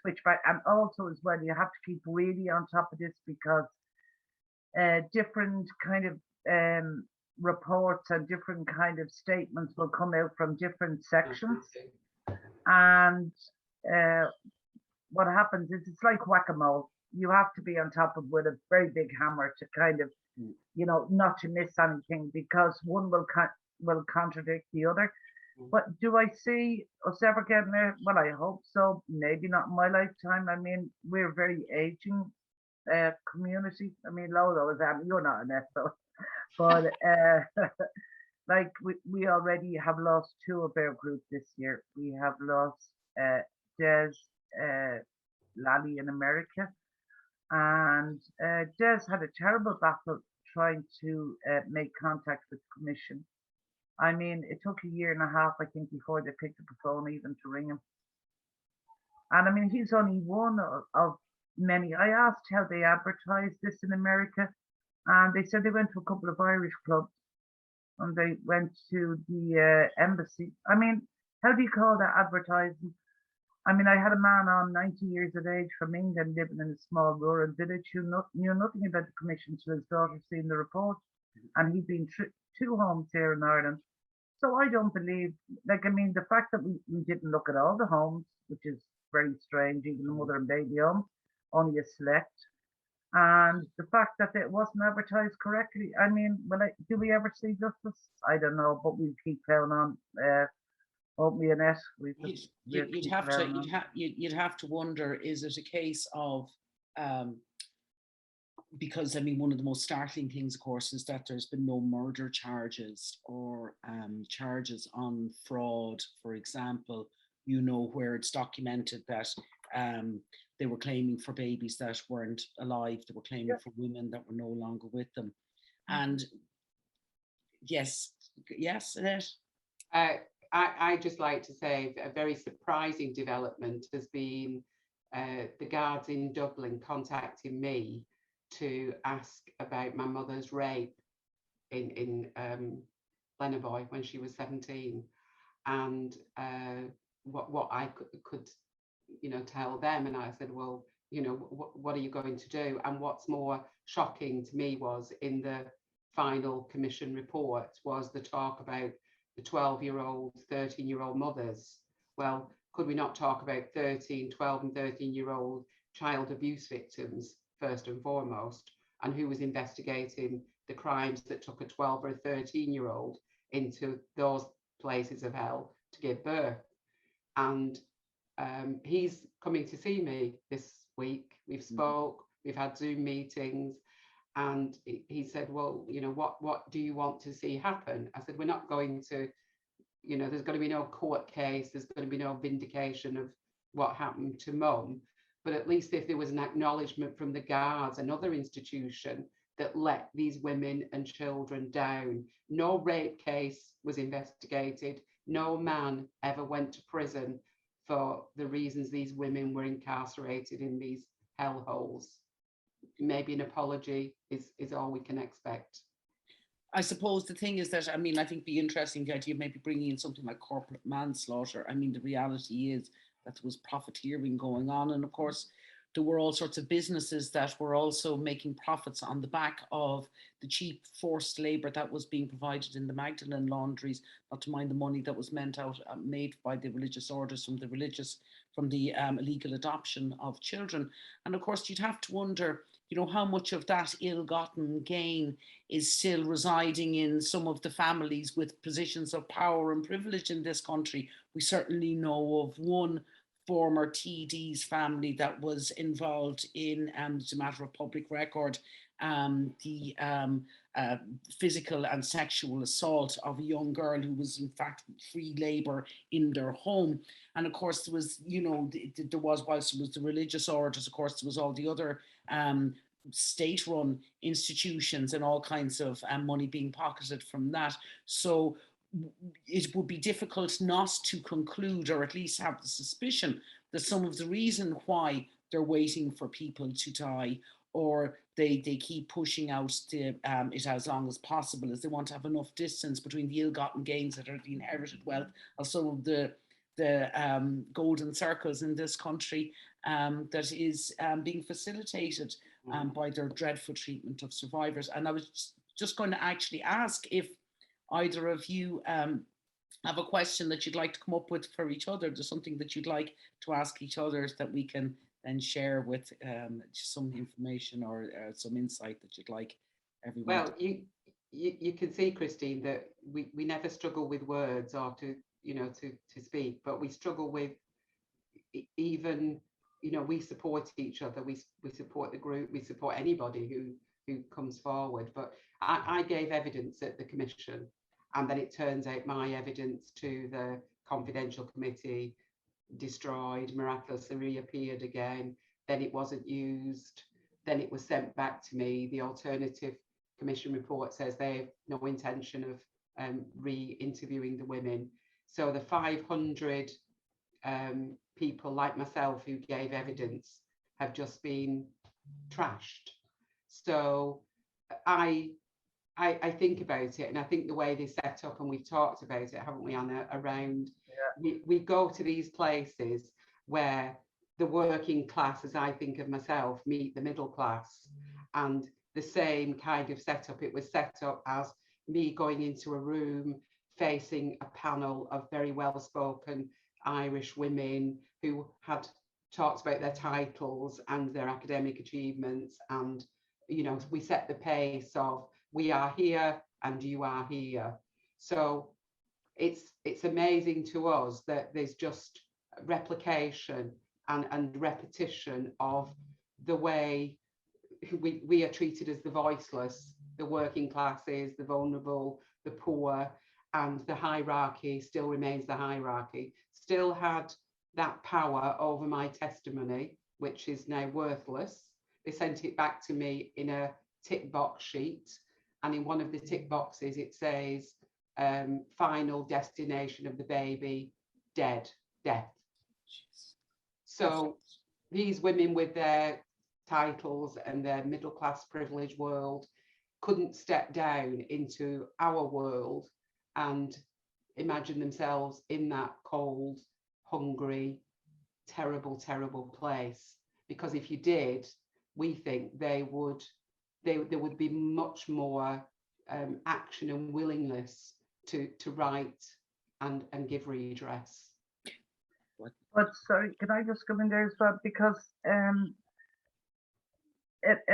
switch back. And also as well, you have to keep really on top of this, because different kind of reports and different kind of statements will come out from different sections. And what happens is, it's like whack-a-mole. You have to be on top of with a very big hammer to kind of, not to miss anything, because one will contradict the other. But do I see us ever getting there? Well, I hope so. Maybe not in my lifetime. I mean, we're a very aging community. I mean, Lolo is, you're not Annette, so, but like we already have lost 2 of our group this year. We have lost Des Lally in America, and Des had a terrible battle trying to make contact with the commission. I mean, it took a year and a half, I think, before they picked up the phone even to ring him. And I mean, he's only one of many. I asked how they advertised this in America, and they said they went to a couple of Irish clubs, and they went to the embassy. I mean, how do you call that advertising? I mean, I had a man on 90 years of age from England living in a small rural village who knew nothing about the commission till his daughter seen the report, and he'd been 2 homes here in Ireland. So I don't believe, like, I mean, the fact that we didn't look at all the homes, which is very strange, even the mother and baby home, only a select. And the fact that it wasn't advertised correctly, I mean, do we ever see justice? I don't know, but we keep plowing on. Won't we, Annette? You'd have to wonder, is it a case of, because I mean, one of the most startling things, of course, is that there's been no murder charges or charges on fraud, for example, where it's documented that they were claiming for babies that weren't alive, they were claiming for women that were no longer with them. And yes, Annette? I just like to say a very surprising development has been the guards in Dublin contacting me to ask about my mother's rape in Glenavoy when she was 17, and what I could tell them. And I said, well, what are you going to do? And what's more shocking to me was, in the final commission report, was the talk about the 12-year-old, 13-year-old mothers. Well, could we not talk about 12 and 13-year-old child abuse victims first and foremost, and who was investigating the crimes that took a 12 or a 13-year-old into those places of hell to give birth? And he's coming to see me this week. We've spoke, we've had Zoom meetings, and he said, well, what do you want to see happen? I said, we're not going to, there's going to be no court case, there's going to be no vindication of what happened to Mum, but at least if there was an acknowledgement from the guards, another institution, that let these women and children down. No rape case was investigated, no man ever went to prison for the reasons these women were incarcerated in these hellholes. Maybe an apology is all we can expect. I suppose the thing is that, I mean, I think it'd be interesting, the idea of maybe bringing in something like corporate manslaughter. I mean, the reality is that there was profiteering going on. And of course, there were all sorts of businesses that were also making profits on the back of the cheap forced labour that was being provided in the Magdalene laundries, not to mind the money that was made by the religious orders from the illegal adoption of children. And of course, you'd have to wonder, you know, how much of that ill-gotten gain is still residing in some of the families with positions of power and privilege in this country. We certainly know of one former TD's family that was involved in, it's a matter of public record, the physical and sexual assault of a young girl who was in fact free labor in their home. And of course there was, you know, there was, whilst there was the religious orders, of course there was all the other state-run institutions and all kinds of money being pocketed from that. So it would be difficult not to conclude, or at least have the suspicion, that some of the reason why they're waiting for people to die, or they keep pushing out it as long as possible, is they want to have enough distance between the ill-gotten gains that are the inherited wealth of some of the golden circles in this country that is being facilitated by their dreadful treatment of survivors. And I was just going to actually ask if either of you have a question that you'd like to come up with for each other. There's something that you'd like to ask each other that we can then share with some information or some insight that you'd like everyone. Well, you can see, Christine, that we never struggle with words or to speak, but we struggle with even, you know, we support each other, we support the group, we support anybody who comes forward. But I gave evidence at the commission, and then it turns out my evidence to the confidential committee destroyed, miraculously reappeared again, then it wasn't used, then it was sent back to me. The alternative commission report says they have no intention of re-interviewing the women. So the 500 people like myself who gave evidence have just been trashed. So I think about it, and I think the way they set up, and we've talked about it, haven't we, Anna, around we go to these places where the working class, as I think of myself, meet the middle class, and the same kind of setup. It was set up as me going into a room facing a panel of very well-spoken Irish women who had talked about their titles and their academic achievements, and, you know, we set the pace of we are here and you are here. So it's amazing to us that there's just replication and repetition of the way we are treated as the voiceless, the working classes, the vulnerable, the poor, and the hierarchy still remains the hierarchy. Still had that power over my testimony, which is now worthless. They sent it back to me in a tick box sheet, and in one of the tick boxes it says final destination of the baby, death. So these women with their titles and their middle class privilege world couldn't step down into our world and imagine themselves in that cold, hungry, terrible place, because if you did, we think there would be much more action and willingness to write and give redress. But sorry, can I just come in there as well? Because a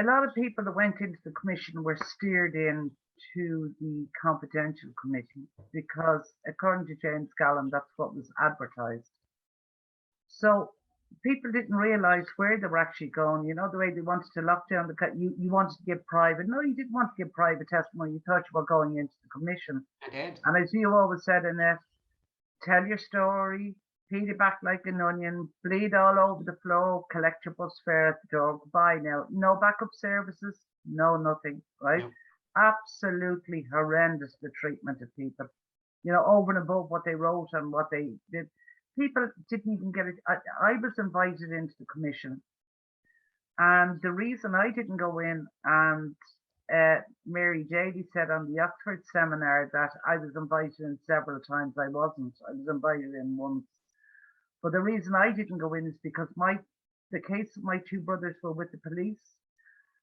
lot of people that went into the commission were steered in to the confidential committee, because according to James Gallen, that's what was advertised. So people didn't realise where they were actually going. You know, the way they wanted to lock down you wanted to give private. No, you didn't want to give private testimony. You thought you were going into the commission. I did. And as you always said, Annette, tell your story, peel it back like an onion, bleed all over the floor, collect your bus fare at the door, goodbye now. No backup services, no nothing, right? No. Absolutely horrendous, the treatment of people. You know, over and above what they wrote and what they did. People didn't even get it. I was invited into the commission, and the reason I didn't go in, and Mary Jady said on the Oxford seminar that I was invited in several times. I wasn't. I was invited in once. But the reason I didn't go in is because the case of my two brothers were with the police,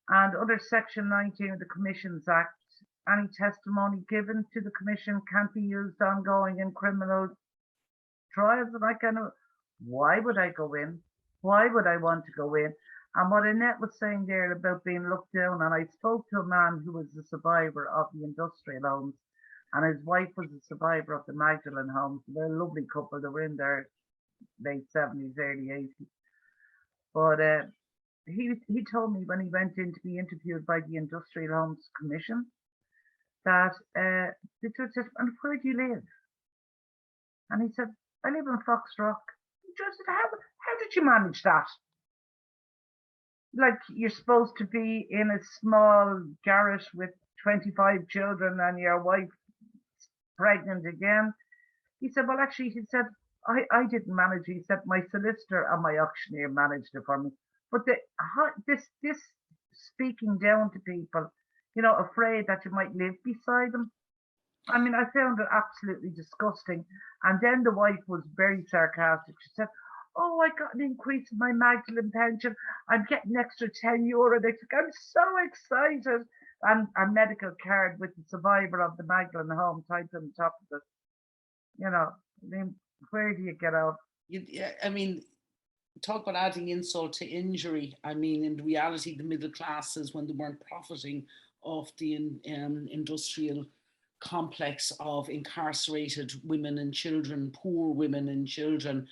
and under Section 19 of the Commissions Act, any testimony given to the commission can't be used ongoing in criminal trials. And I kind of, why would I go in? Why would I want to go in? And what Annette was saying there about being looked down, and I spoke to a man who was a survivor of the industrial homes, and his wife was a survivor of the Magdalene homes. They're a lovely couple. They were in their late 70s, early 80s. But he told me when he went in to be interviewed by the Industrial Homes Commission that the judge said, "And where do you live?" And he said, "I live in Foxrock." The judge said, how did you manage that? Like, you're supposed to be in a small garret with 25 children and your wife pregnant again. He said, "Well, actually," he said, I didn't manage it. He said, "My solicitor and my auctioneer managed it for me." But this speaking down to people, afraid that you might live beside them. I mean, I found it absolutely disgusting. And then the wife was very sarcastic. She said, "Oh, I got an increase in my Magdalene pension. I'm getting extra €10." They said, "I'm so excited." And a medical card with the survivor of the Magdalene home typed on top of it. I mean, where do you get out? I mean, talk about adding insult to injury. I mean, in reality, the middle classes, when they weren't profiting off the industrial complex of incarcerated women and children, poor women and children,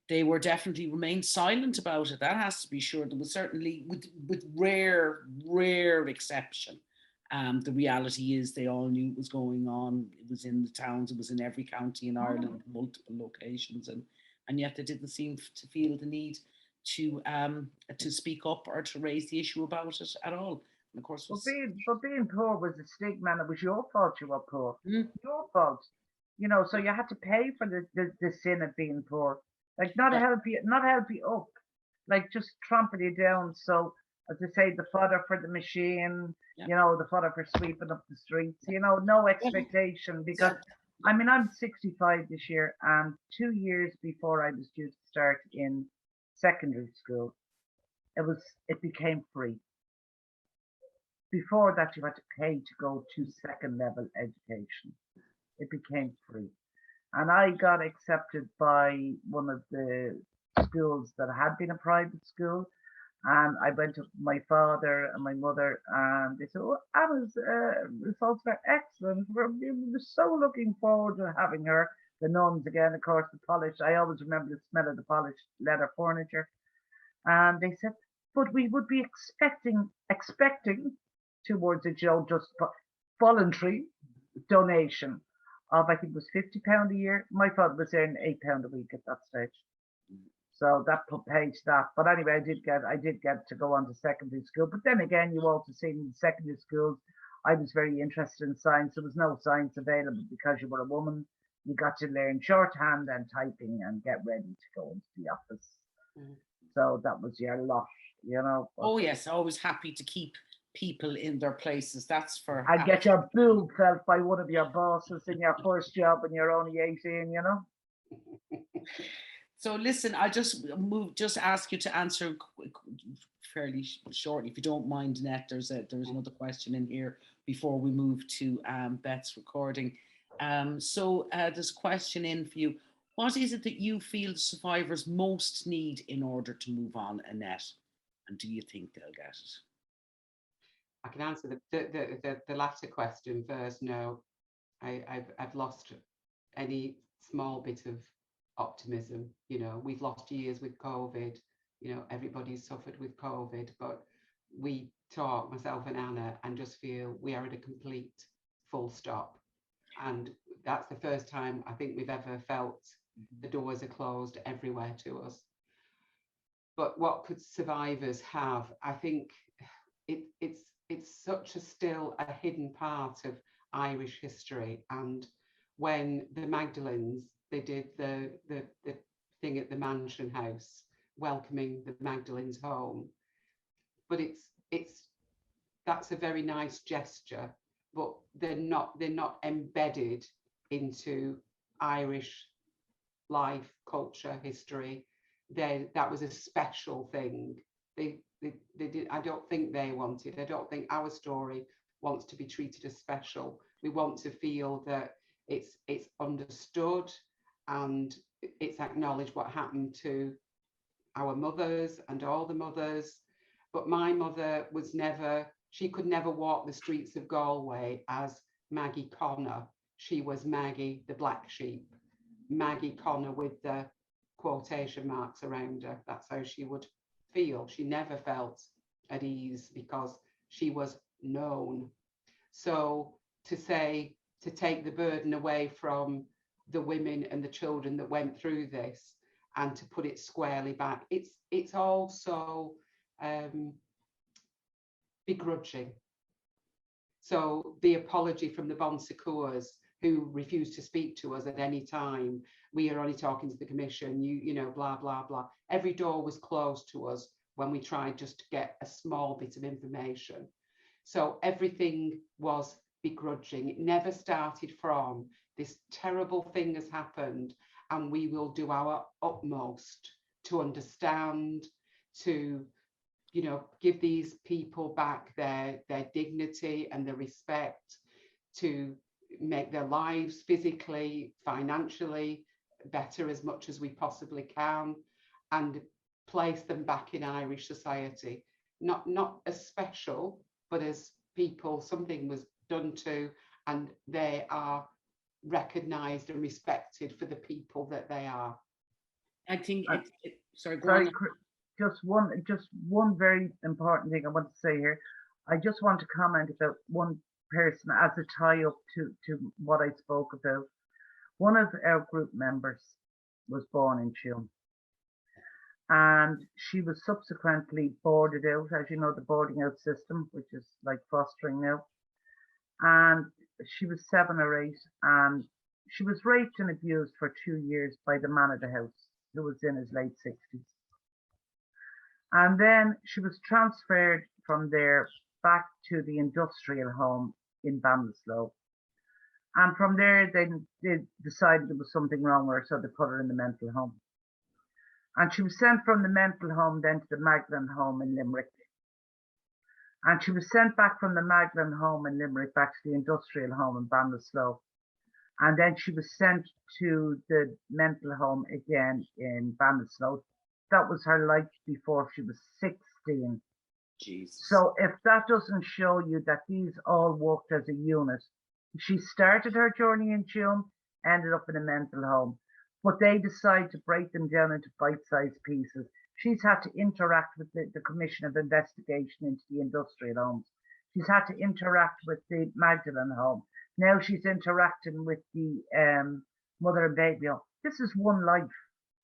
they were definitely remained silent about it. That has to be sure. There was certainly, with rare exception, the reality is they all knew it was going on. It was in the towns, it was in every county in Ireland, multiple locations, and yet they didn't seem to feel the need to speak up or to raise the issue about it at all. And of course, being poor was a stigma, and it was your fault you were poor. Your fault. So you had to pay for the sin of being poor. Like, not help you up, like just trample you down. So, as I say, the fodder for the machine, the fodder for sweeping up the streets, no expectation. Because, I mean, I'm 65 this year, and 2 years before I was due to start in secondary school, it became free. Before that, you had to pay to go to second level education. It became free. And I got accepted by one of the schools that had been a private school. And I went to my father and my mother, and they said, "Oh, Anna's results are excellent. We were so looking forward to having her." The nuns again, of course, the polished. I always remember the smell of the polished leather furniture. And they said, "But we would be expecting towards a just voluntary donation of, I think it was £50 a year." My father was earning £8 a week at that stage. So that put paid to that. But anyway, I did get to go on to secondary school. But then again, you also see in secondary schools, I was very interested in science. There was no science available because you were a woman. You got to learn shorthand and typing and get ready to go into the office. So that was your lot, But, oh yes, always happy to keep people in their places. That's for. And get your boob felt by one of your bosses in your first job when you're only 18, So listen, I just ask you to answer fairly shortly, if you don't mind, Annette. There's another question in here before we move to Beth's recording. So there's a question in for you. What is it that you feel the survivors most need in order to move on, Annette? And do you think they'll get it? I can answer the latter question first. No, I've lost any small bit of optimism. We've lost years with COVID. Everybody's suffered with COVID, but we talk, myself and Anna, and just feel we are at a complete full stop. And that's the first time I think we've ever felt the doors are closed everywhere to us. But what could survivors have? I think it's such still a hidden part of Irish history. And when the Magdalenes, they did the thing at the Mansion House, welcoming the Magdalenes home. But that's a very nice gesture, but they're not embedded into Irish life, culture, history. That was a special thing. They did. I don't think they wanted. I don't think our story wants to be treated as special. We want to feel that it's understood and it's acknowledged what happened to our mothers and all the mothers, but my mother was never, she could never walk the streets of Galway as Maggie Connor. She was Maggie the black sheep, Maggie Connor with the quotation marks around her. That's how she would feel. She never felt at ease because she was known. So to say, to take the burden away from the women and the children that went through this and to put it squarely back, it's all so begrudging. So the apology from the Bon Secours, who refused to speak to us at any time, we are only talking to the commission, you know, blah, blah, blah. Every door was closed to us when we tried just to get a small bit of information. So everything was begrudging. It never started from this terrible thing has happened and we will do our utmost to understand, to, you know, give these people back their dignity and their respect, to make their lives physically, financially better as much as we possibly can, and place them back in Irish society. Not as special, but as people something was done to, and they are recognised and respected for the people that they are. I think sorry, go Sorry, on. just one very important thing I want to say here. I just want to comment about one person as a tie-up to what I spoke about. One of our group members was born in Tuam, and she was subsequently boarded out, as you know, the boarding out system, which is like fostering now. And she was 7 or 8, and she was raped and abused for 2 years by the man of the house, who was in his late 60s. And then she was transferred from there back to the industrial home in Ballinasloe. And from there, they decided there was something wrong with her, so they put her in the mental home. And she was sent from the mental home then to the Magdalen home in Limerick. And she was sent back from the Magdalen home in Limerick back to the industrial home in Ballinasloe. And then she was sent to the mental home again in Ballinasloe. That was her life before she was 16. Jesus. So if that doesn't show you that these all worked as a unit, she started her journey in Tuam, ended up in a mental home, but they decided to break them down into bite-sized pieces. She's had to interact with the Commission of Investigation into the industrial homes. She's had to interact with the Magdalen home. Now she's interacting with the mother and baby home. This is one life.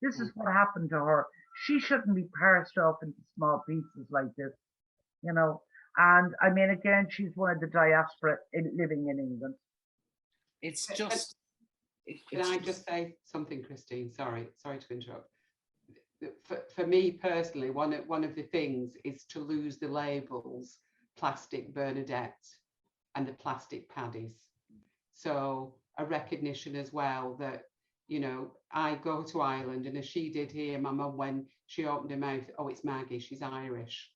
This is what happened to her. She shouldn't be parsed off into small pieces like this, you know. And I mean, again, she's one of the diaspora living in England. It's just. Can I just say something, Christine? Sorry to interrupt. For me personally, one of the things is to lose the labels plastic Bernadette and the plastic Paddies. So a recognition as well that, you know, I go to Ireland, and as she did here, my mum, when she opened her mouth, oh, it's Maggie, she's Irish.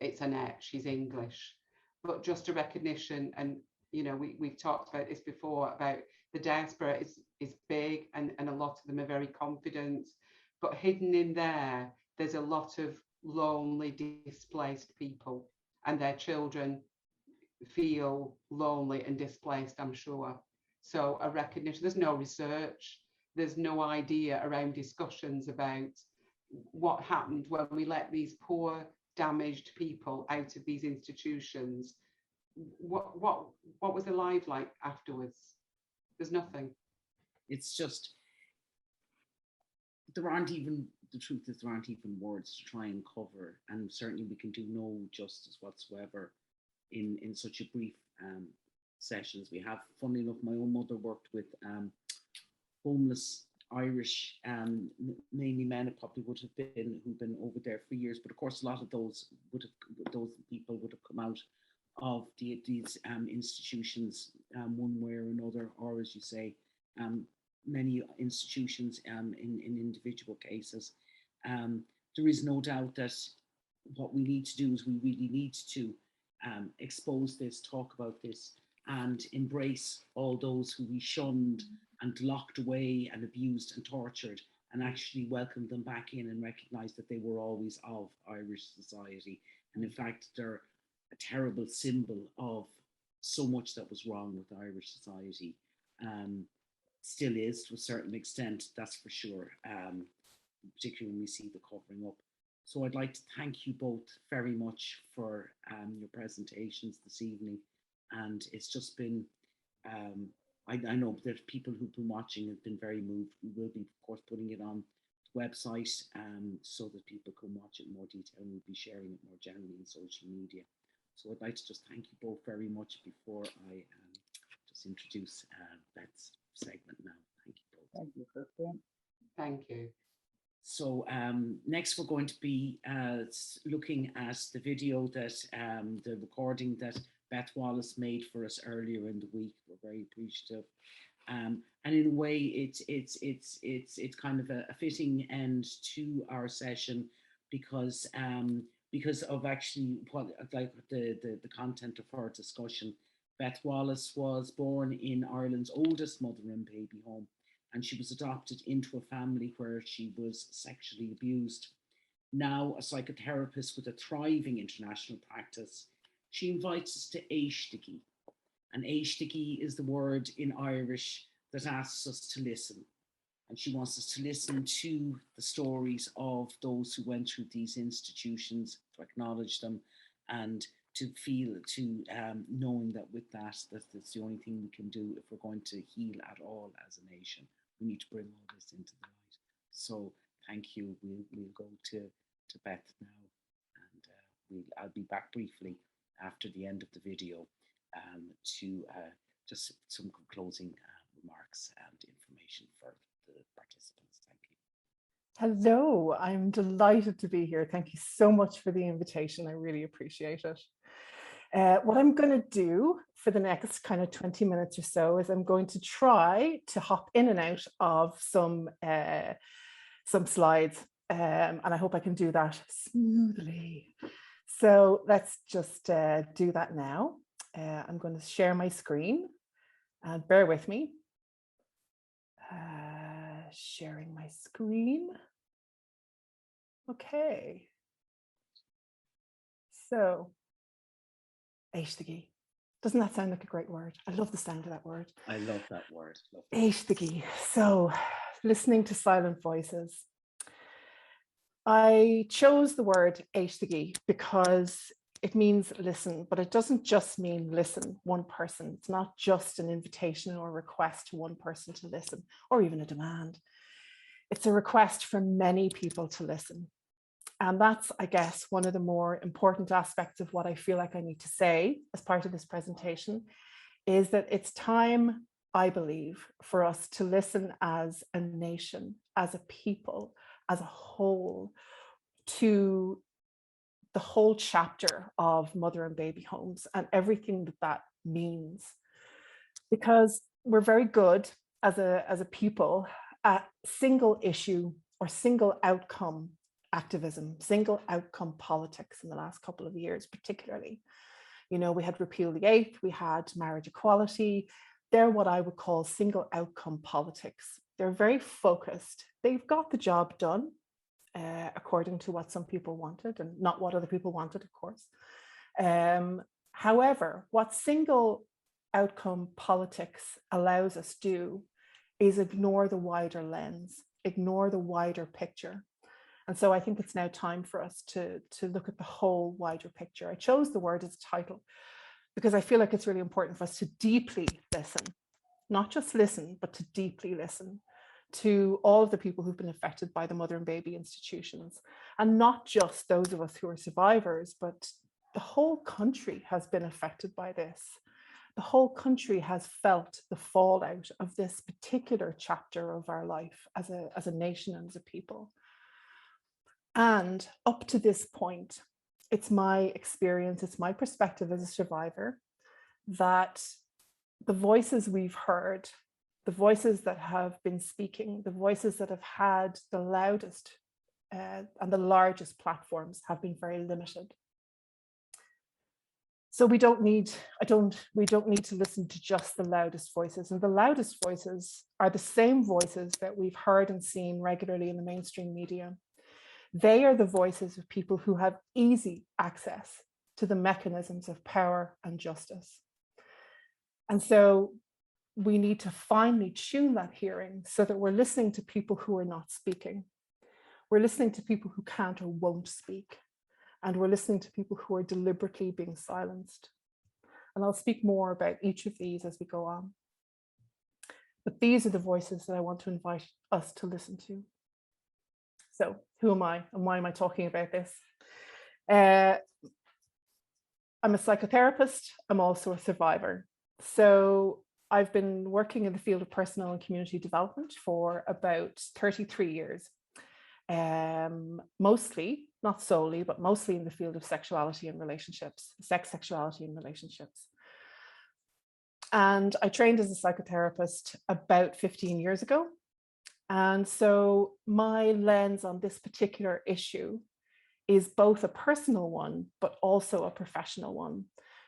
It's Annette, she's English. But just a recognition, and, you know, we've talked about this before, about the diaspora is big, and a lot of them are very confident. But hidden in there, there's a lot of lonely, displaced people, and their children feel lonely and displaced, I'm sure. So a recognition, there's no research, there's no idea around discussions about what happened when we let these poor, damaged people out of these institutions. What was their life like afterwards? There's nothing. It's just, there aren't even, the truth is there aren't even words to try and cover, and certainly we can do no justice whatsoever in such a brief sessions. We have, funnily enough, my own mother worked with homeless Irish, mainly men, it probably would have been, who've been over there for years, but of course a lot of those people would have come out of these institutions one way or another, or as you say, many institutions in individual cases. There is no doubt that what we need to do is we really need to expose this, talk about this, and embrace all those who we shunned and locked away and abused and tortured and actually welcomed them back in and recognised that they were always of Irish society. And in fact, they're a terrible symbol of so much that was wrong with Irish society. Still is to a certain extent, that's for sure, particularly when we see the covering up. So I'd like to thank you both very much for your presentations this evening. And it's just been, I know that people who've been watching have been very moved. We will be, of course, putting it on the website so that people can watch it in more detail, and we'll be sharing it more generally in social media. So I'd like to just thank you both very much before I just introduce Beth's segment now. Thank you both. Thank you, Christine. Thank you. So next we're going to be looking at the video that, the recording that Beth Wallace made for us earlier in the week. We're very appreciative. And in a way, it's kind of a fitting end to our session because of actually what, like the content of our discussion. Beth Wallace was born in Ireland's oldest mother and baby home, and she was adopted into a family where she was sexually abused. Now a psychotherapist with a thriving international practice, she invites us to éistigi. And éistigi is the word in Irish that asks us to listen. And she wants us to listen to the stories of those who went through these institutions, to acknowledge them, and to feel, knowing that with that's the only thing we can do if we're going to heal at all as a nation. We need to bring all this into the light. So thank you. We'll go to Beth now, and I'll be back briefly after the end of the video to just some closing remarks and information for the participants. Thank you. Hello, I'm delighted to be here. Thank you so much for the invitation. I really appreciate it. What I'm going to do for the next kind of 20 minutes or so is I'm going to try to hop in and out of some slides, and I hope I can do that smoothly. So let's just do that now. I'm going to share my screen, and bear with me. Sharing my screen. Okay. So, éistigi. Doesn't that sound like a great word? I love the sound of that word. I love that word. Éistigi. So, listening to silent voices. I chose the word éistigi because it means listen, but it doesn't just mean listen, one person. It's not just an invitation or a request to one person to listen, or even a demand. It's a request for many people to listen. And that's, I guess, one of the more important aspects of what I feel like I need to say as part of this presentation, is that it's time, I believe, for us to listen as a nation, as a people, as a whole, to the whole chapter of mother and baby homes and everything that that means. Because we're very good as a people at single issue or single outcome activism, single outcome politics in the last couple of years, particularly. You know, we had Repeal the Eighth, we had marriage equality. They're what I would call single outcome politics. They're very focused. They've got the job done according to what some people wanted and not what other people wanted, of course. However, what single outcome politics allows us to do is ignore the wider lens, ignore the wider picture. And so I think it's now time for us to look at the whole wider picture. I chose the word as a title because I feel like it's really important for us to deeply listen, not just listen, but to deeply listen to all of the people who've been affected by the mother and baby institutions. And not just those of us who are survivors, but the whole country has been affected by this. The whole country has felt the fallout of this particular chapter of our life as a nation and as a people. And up to this point, it's my experience, it's my perspective as a survivor, that the voices we've heard, the voices that have been speaking, the voices that have had the loudest and the largest platforms have been very limited. So we don't need to listen to just the loudest voices, and the loudest voices are the same voices that we've heard and seen regularly in the mainstream media. They are the voices of people who have easy access to the mechanisms of power and justice. And so we need to finally tune that hearing so that we're listening to people who are not speaking. We're listening to people who can't or won't speak. And we're listening to people who are deliberately being silenced. And I'll speak more about each of these as we go on. But these are the voices that I want to invite us to listen to. So who am I and why am I talking about this? I'm a psychotherapist. I'm also a survivor. So I've been working in the field of personal and community development for about 33 years. Mostly, not solely, but mostly in the field of sexuality and relationships, sex, sexuality and relationships. And I trained as a psychotherapist about 15 years ago. And so my lens on this particular issue is both a personal one, but also a professional one.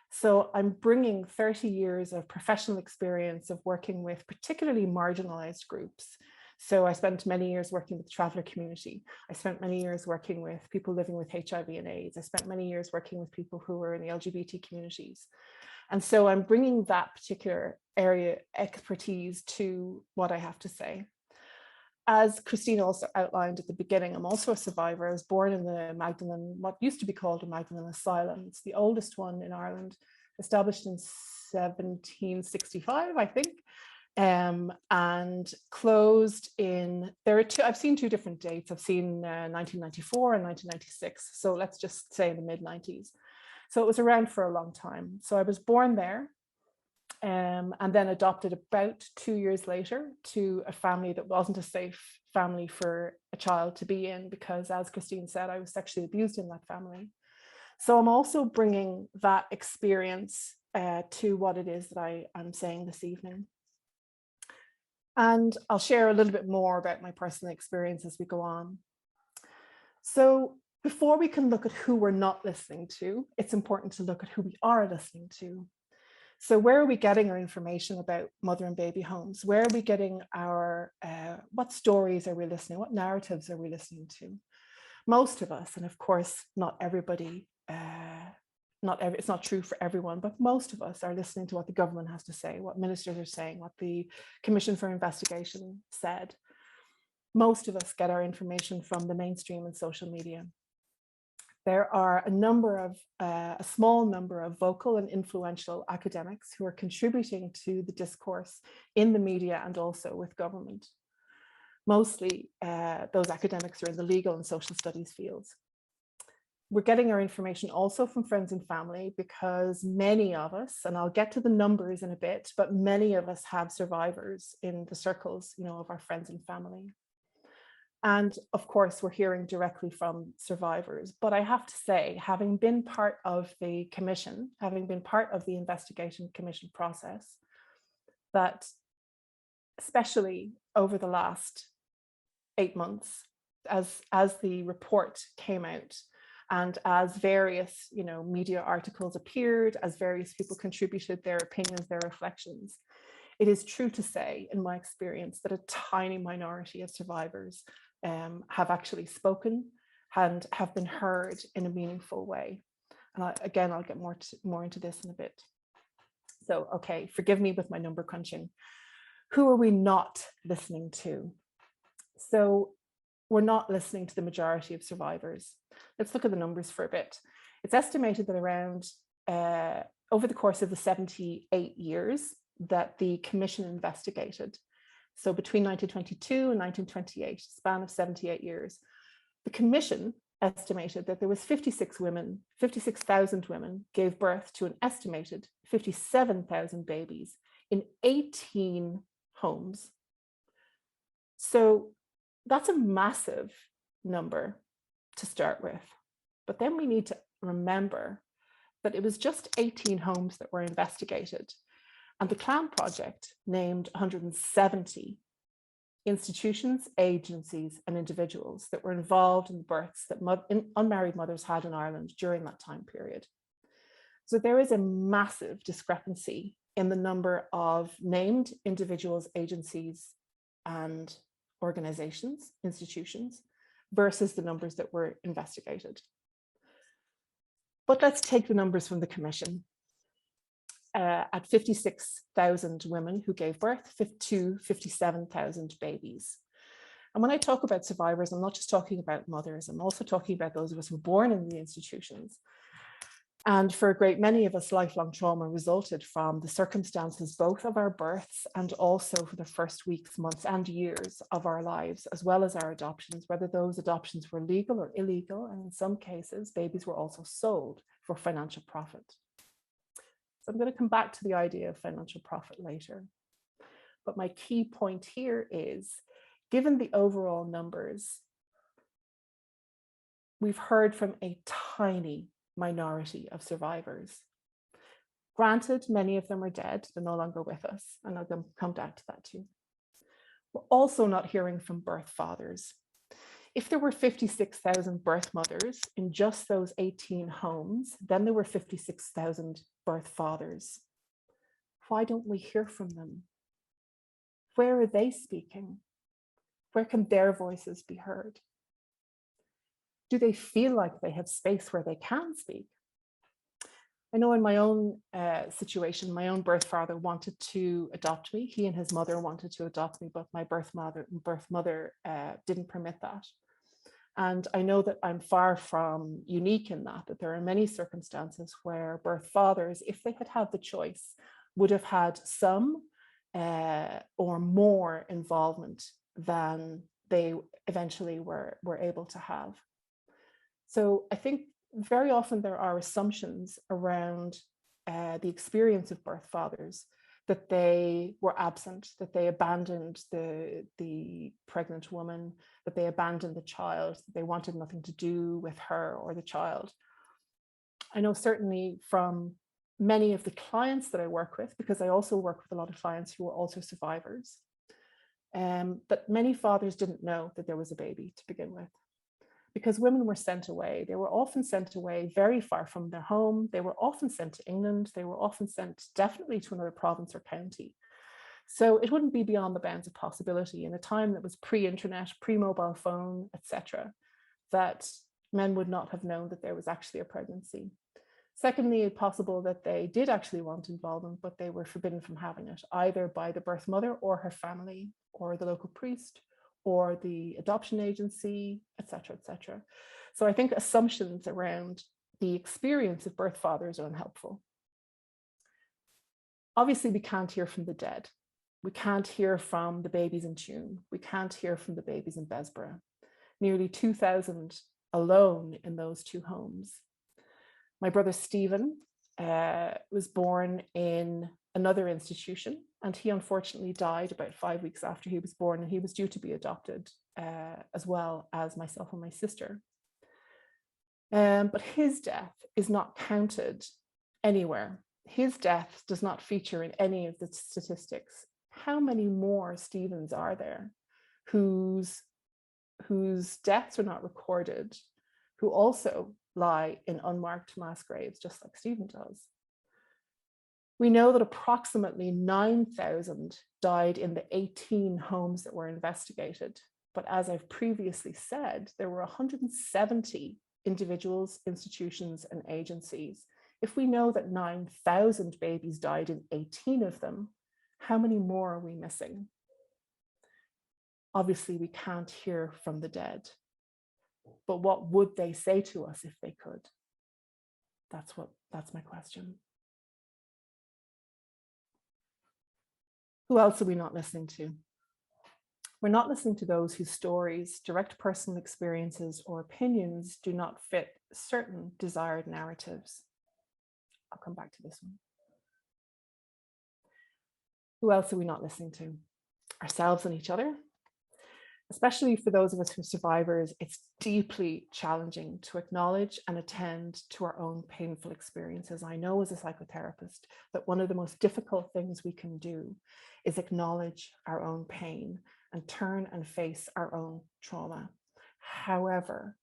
So I'm bringing 30 years of professional experience of working with particularly marginalized groups. So I spent many years working with the traveler community. I spent many years working with people living with HIV and AIDS. I spent many years working with people who were in the LGBT communities. And so I'm bringing that particular area expertise to what I have to say. As Christine also outlined at the beginning, I'm also a survivor. I was born in the Magdalen, what used to be called a Magdalen Asylum. It's the oldest one in Ireland, established in 1765, I think. And closed in, there are two, I've seen two different dates. I've seen 1994 and 1996. So let's just say the mid 90s. So it was around for a long time. So I was born there and then adopted about 2 years later to a family that wasn't a safe family for a child to be in, because as Christine said, I was sexually abused in that family. So I'm also bringing that experience to what it is that I'm saying this evening. And I'll share a little bit more about my personal experience as we go on. So before we can look at who we're not listening to, it's important to look at who we are listening to. So where are we getting our information about mother and baby homes? Where are we getting our, what stories are we listening? What narratives are we listening to? Most of us, and of course, not everybody, it's not true for everyone, but most of us are listening to what the government has to say, what ministers are saying, what the Commission for Investigation said. Most of us get our information from the mainstream and social media. There are a small number of vocal and influential academics who are contributing to the discourse in the media and also with government. Mostly those academics are in the legal and social studies fields. We're getting our information also from friends and family, because many of us, and I'll get to the numbers in a bit, but many of us have survivors in the circles, of our friends and family. And of course, we're hearing directly from survivors. But I have to say, having been part of the commission, having been part of the investigation commission process, that especially over the last 8 months, as the report came out, and as various, media articles appeared, as various people contributed their opinions, their reflections, it is true to say, in my experience, that a tiny minority of survivors have actually spoken and have been heard in a meaningful way. And I'll get more into this in a bit. So, okay, forgive me with my number crunching. Who are we not listening to? So we're not listening to the majority of survivors. Let's look at the numbers for a bit. It's estimated that around, over the course of the 78 years that the commission investigated, so between 1922 and 1928, a span of 78 years, the commission estimated that there was 56,000 women gave birth to an estimated 57,000 babies in 18 homes. So that's a massive number to start with. But then we need to remember that it was just 18 homes that were investigated. And the Clan Project named 170 institutions, agencies, and individuals that were involved in the births that unmarried mothers had in Ireland during that time period. So there is a massive discrepancy in the number of named individuals, agencies, and organizations, institutions, versus the numbers that were investigated. But let's take the numbers from the Commission. At 56,000 women who gave birth to 57,000 babies. And when I talk about survivors, I'm not just talking about mothers, I'm also talking about those of us who were born in the institutions. And for a great many of us, lifelong trauma resulted from the circumstances, both of our births and also for the first weeks, months, and years of our lives, as well as our adoptions, whether those adoptions were legal or illegal. And in some cases, babies were also sold for financial profit. So I'm going to come back to the idea of financial profit later. But my key point here is, given the overall numbers, we've heard from a tiny minority of survivors. Granted, many of them are dead, they're no longer with us, and I'll come back to that too. We're also not hearing from birth fathers. If there were 56,000 birth mothers in just those 18 homes, then there were 56,000 birth fathers. Why don't we hear from them? Where are they speaking? Where can their voices be heard? Do they feel like they have space where they can speak? I know in my own situation, my own birth father wanted to adopt me. He and his mother wanted to adopt me, but my birth mother didn't permit that. And I know that I'm far from unique in that there are many circumstances where birth fathers, if they had had the choice, would have had some or more involvement than they eventually were able to have. So I think very often there are assumptions around the experience of birth fathers, that they were absent, that they abandoned the pregnant woman, that they abandoned the child, that they wanted nothing to do with her or the child. I know certainly from many of the clients that I work with, because I also work with a lot of clients who are also survivors, that many fathers didn't know that there was a baby to begin with. Because women were sent away. They were often sent away very far from their home. They were often sent to England. They were often sent definitely to another province or county. So it wouldn't be beyond the bounds of possibility in a time that was pre-internet, pre-mobile phone, etc., that men would not have known that there was actually a pregnancy. Secondly, it's possible that they did actually want involvement, but they were forbidden from having it, either by the birth mother or her family, or the local priest, or the adoption agency, etc., etc. So I think assumptions around the experience of birth fathers are unhelpful. Obviously, we can't hear from the dead. We can't hear from the babies in Tuam. We can't hear from the babies in Besborough. Nearly 2,000 alone in those two homes. My brother Stephen was born in another institution, and he unfortunately died about 5 weeks after he was born, and he was due to be adopted as well as myself and my sister. But his death is not counted anywhere. His death does not feature in any of the statistics. How many more Stephens are there whose deaths are not recorded, who also lie in unmarked mass graves, just like Stephen does? We know that approximately 9,000 died in the 18 homes that were investigated. But as I've previously said, there were 170 individuals, institutions, and agencies. If we know that 9,000 babies died in 18 of them, how many more are we missing? Obviously, we can't hear from the dead. But what would they say to us if they could? That's my question. Who else are we not listening to? We're not listening to those whose stories, direct personal experiences, or opinions do not fit certain desired narratives. I'll come back to this one. Who else are we not listening to? Ourselves and each other. Especially for those of us who are survivors, it's deeply challenging to acknowledge and attend to our own painful experiences. I know as a psychotherapist that one of the most difficult things we can do is acknowledge our own pain and turn and face our own trauma. However,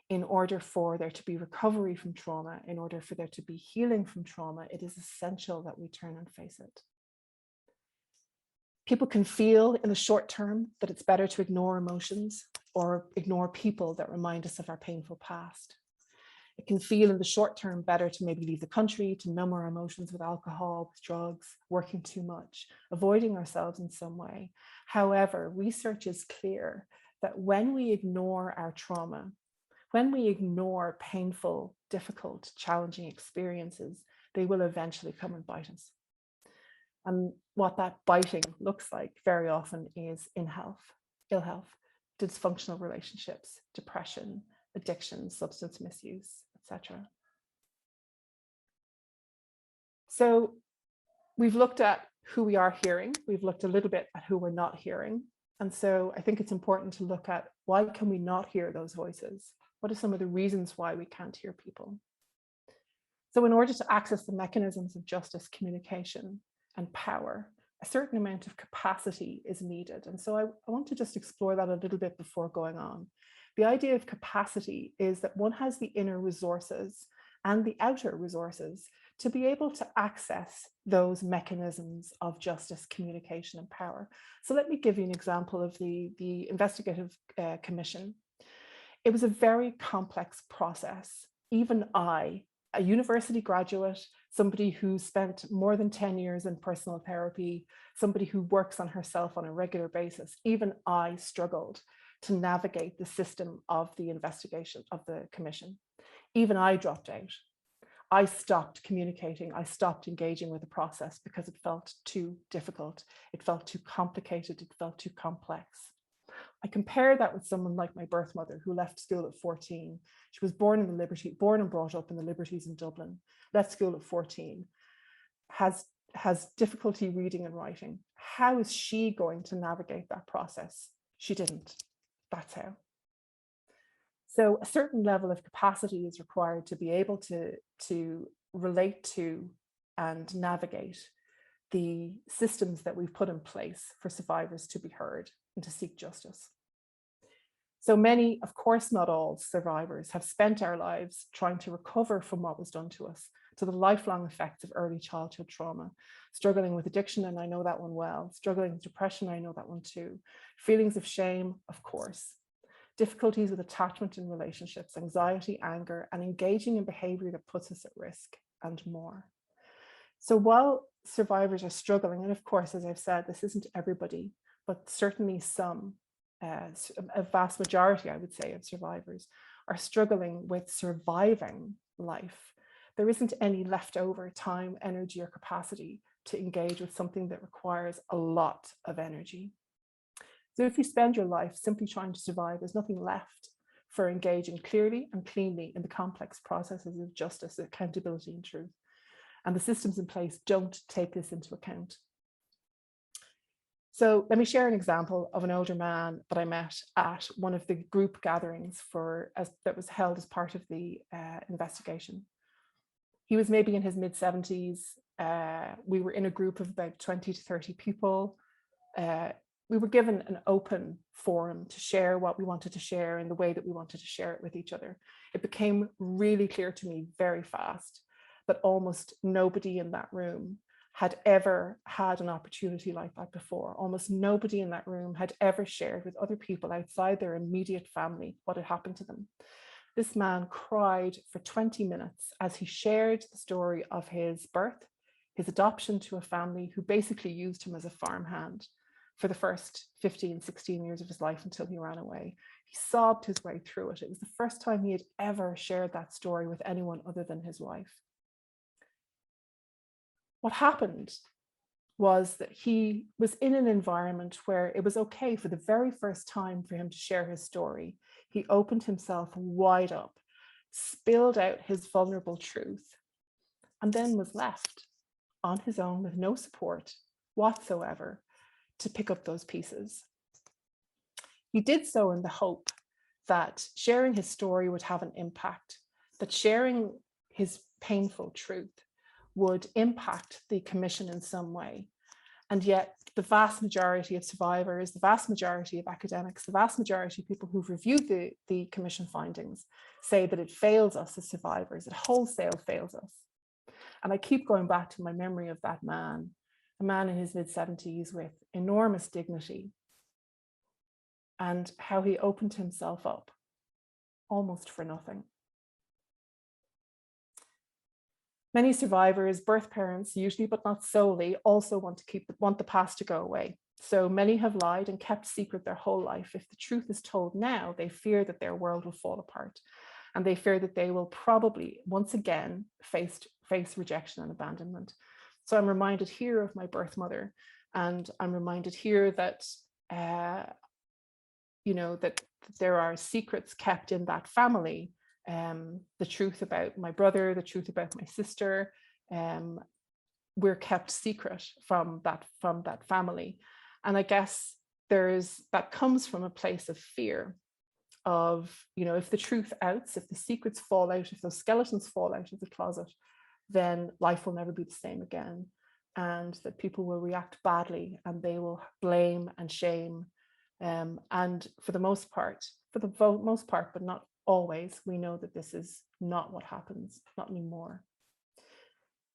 in order for there to be recovery from trauma, in order for there to be healing from trauma, it is essential that we turn and face it. People can feel in the short term that it's better to ignore emotions or ignore people that remind us of our painful past. It can feel in the short term better to maybe leave the country, to numb our emotions with alcohol, with drugs, working too much, avoiding ourselves in some way. However, research is clear that when we ignore our trauma, when we ignore painful, difficult, challenging experiences, they will eventually come and bite us. And what that biting looks like very often is ill health, dysfunctional relationships, depression, addiction, substance misuse, etc. So we've looked at who we are hearing. We've looked a little bit at who we're not hearing. And so I think it's important to look at, why can we not hear those voices? What are some of the reasons why we can't hear people? So in order to access the mechanisms of justice, communication, and power, a certain amount of capacity is needed. And so I want to just explore that a little bit before going on. The idea of capacity is that one has the inner resources and the outer resources to be able to access those mechanisms of justice, communication, and power. So let me give you an example of the investigative commission. It was a very complex process. Even I, a university graduate, somebody who spent more than 10 years in personal therapy, somebody who works on herself on a regular basis, even I struggled to navigate the system of the investigation of the commission. Even I dropped out. I stopped communicating. I stopped engaging with the process because it felt too difficult. It felt too complicated. It felt too complex. I compare that with someone like my birth mother, who left school at 14. She was born and brought up in the Liberties in Dublin, left school at 14, has difficulty reading and writing. How is she going to navigate that process? She didn't. That's how. So a certain level of capacity is required to be able to relate to and navigate the systems that we've put in place for survivors to be heard and to seek justice. So many, of course not all, survivors have spent our lives trying to recover from what was done to us, to the lifelong effects of early childhood trauma, struggling with addiction, and I know that one well, struggling with depression, I know that one too, feelings of shame, of course, difficulties with attachment in relationships, anxiety, anger, and engaging in behavior that puts us at risk, and more. So while survivors are struggling, and of course, as I've said, this isn't everybody, but certainly some, a vast majority, I would say, of survivors are struggling with surviving life. There isn't any leftover time, energy, or capacity to engage with something that requires a lot of energy. So if you spend your life simply trying to survive, there's nothing left for engaging clearly and cleanly in the complex processes of justice, accountability, and truth. And the systems in place don't take this into account. So let me share an example of an older man that I met at one of the group gatherings that was held as part of the investigation. He was maybe in his mid-70s. We were in a group of about 20 to 30 people. We were given an open forum to share what we wanted to share in the way that we wanted to share it with each other. It became really clear to me very fast that almost nobody in that room had ever had an opportunity like that before. Almost nobody in that room had ever shared with other people outside their immediate family what had happened to them. This man cried for 20 minutes as he shared the story of his birth, his adoption to a family who basically used him as a farmhand for the first 15, 16 years of his life until he ran away. He sobbed his way through it. It was the first time he had ever shared that story with anyone other than his wife. What happened was that he was in an environment where it was okay for the very first time for him to share his story. He opened himself wide up, spilled out his vulnerable truth, and then was left on his own with no support whatsoever to pick up those pieces. He did so in the hope that sharing his story would have an impact, that sharing his painful truth would impact the commission in some way. And yet the vast majority of survivors, the vast majority of academics, the vast majority of people who've reviewed the commission findings say that it fails us as survivors, it wholesale fails us. And I keep going back to my memory of that man, a man in his mid-70s with enormous dignity, and how he opened himself up almost for nothing. Many survivors, birth parents usually, but not solely, also want the past to go away. So many have lied and kept secret their whole life. If the truth is told now, they fear that their world will fall apart, and they fear that they will probably once again face rejection and abandonment. So I'm reminded here of my birth mother, and I'm reminded here that that there are secrets kept in that family. The truth about my brother, the truth about my sister, we're kept secret from that family. And I guess that comes from a place of fear of, if the truth outs, if the secrets fall out, if those skeletons fall out of the closet, then life will never be the same again. And that people will react badly and they will blame and shame. And for the most part, but not always, we know that this is not what happens, not anymore.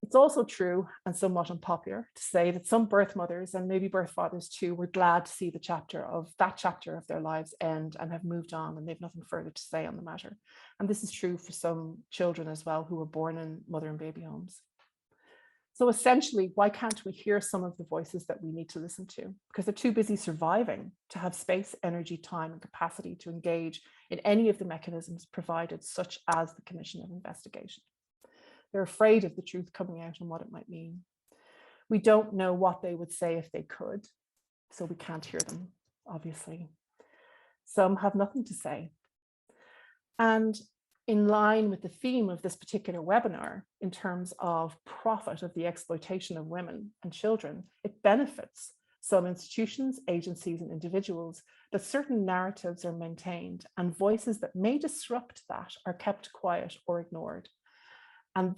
It's also true and somewhat unpopular to say that some birth mothers, and maybe birth fathers too, were glad to see that chapter of their lives end and have moved on, and they've nothing further to say on the matter. And this is true for some children as well who were born in mother and baby homes. So essentially, why can't we hear some of the voices that we need to listen to? Because they're too busy surviving to have space, energy, time, and capacity to engage in any of the mechanisms provided, such as the Commission of Investigation. They're afraid of the truth coming out and what it might mean. We don't know what they would say if they could, so we can't hear them, obviously. Some have nothing to say. And in line with the theme of this particular webinar, in terms of profit of the exploitation of women and children, it benefits some institutions, agencies, and individuals that certain narratives are maintained and voices that may disrupt that are kept quiet or ignored. And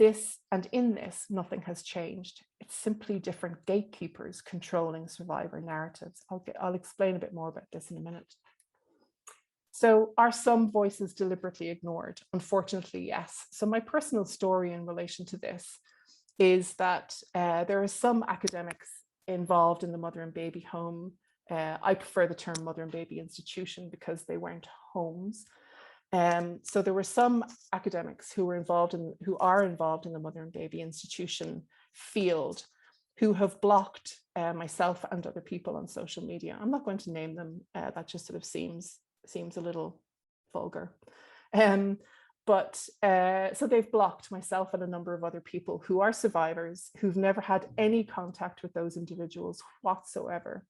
in this, nothing has changed. It's simply different gatekeepers controlling survivor narratives. I'll explain a bit more about this in a minute. So are some voices deliberately ignored? Unfortunately, yes. So my personal story in relation to this is that there are some academics involved in the mother and baby home. I prefer the term mother and baby institution because they weren't homes. So there were some academics who are involved in the mother and baby institution field who have blocked myself and other people on social media. I'm not going to name them. That just sort of seems a little vulgar. So they've blocked myself and a number of other people who are survivors, who've never had any contact with those individuals whatsoever,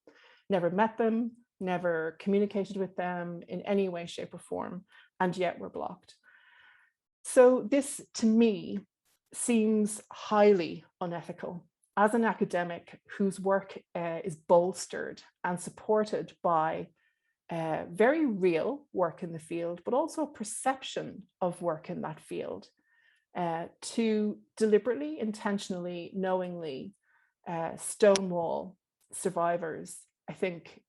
never met them, never communicated with them in any way, shape, or form, and yet we're blocked. So this, to me, seems highly unethical. As an academic whose work is bolstered and supported by very real work in the field, but also a perception of work in that field, to deliberately, intentionally, knowingly stonewall survivors, I think,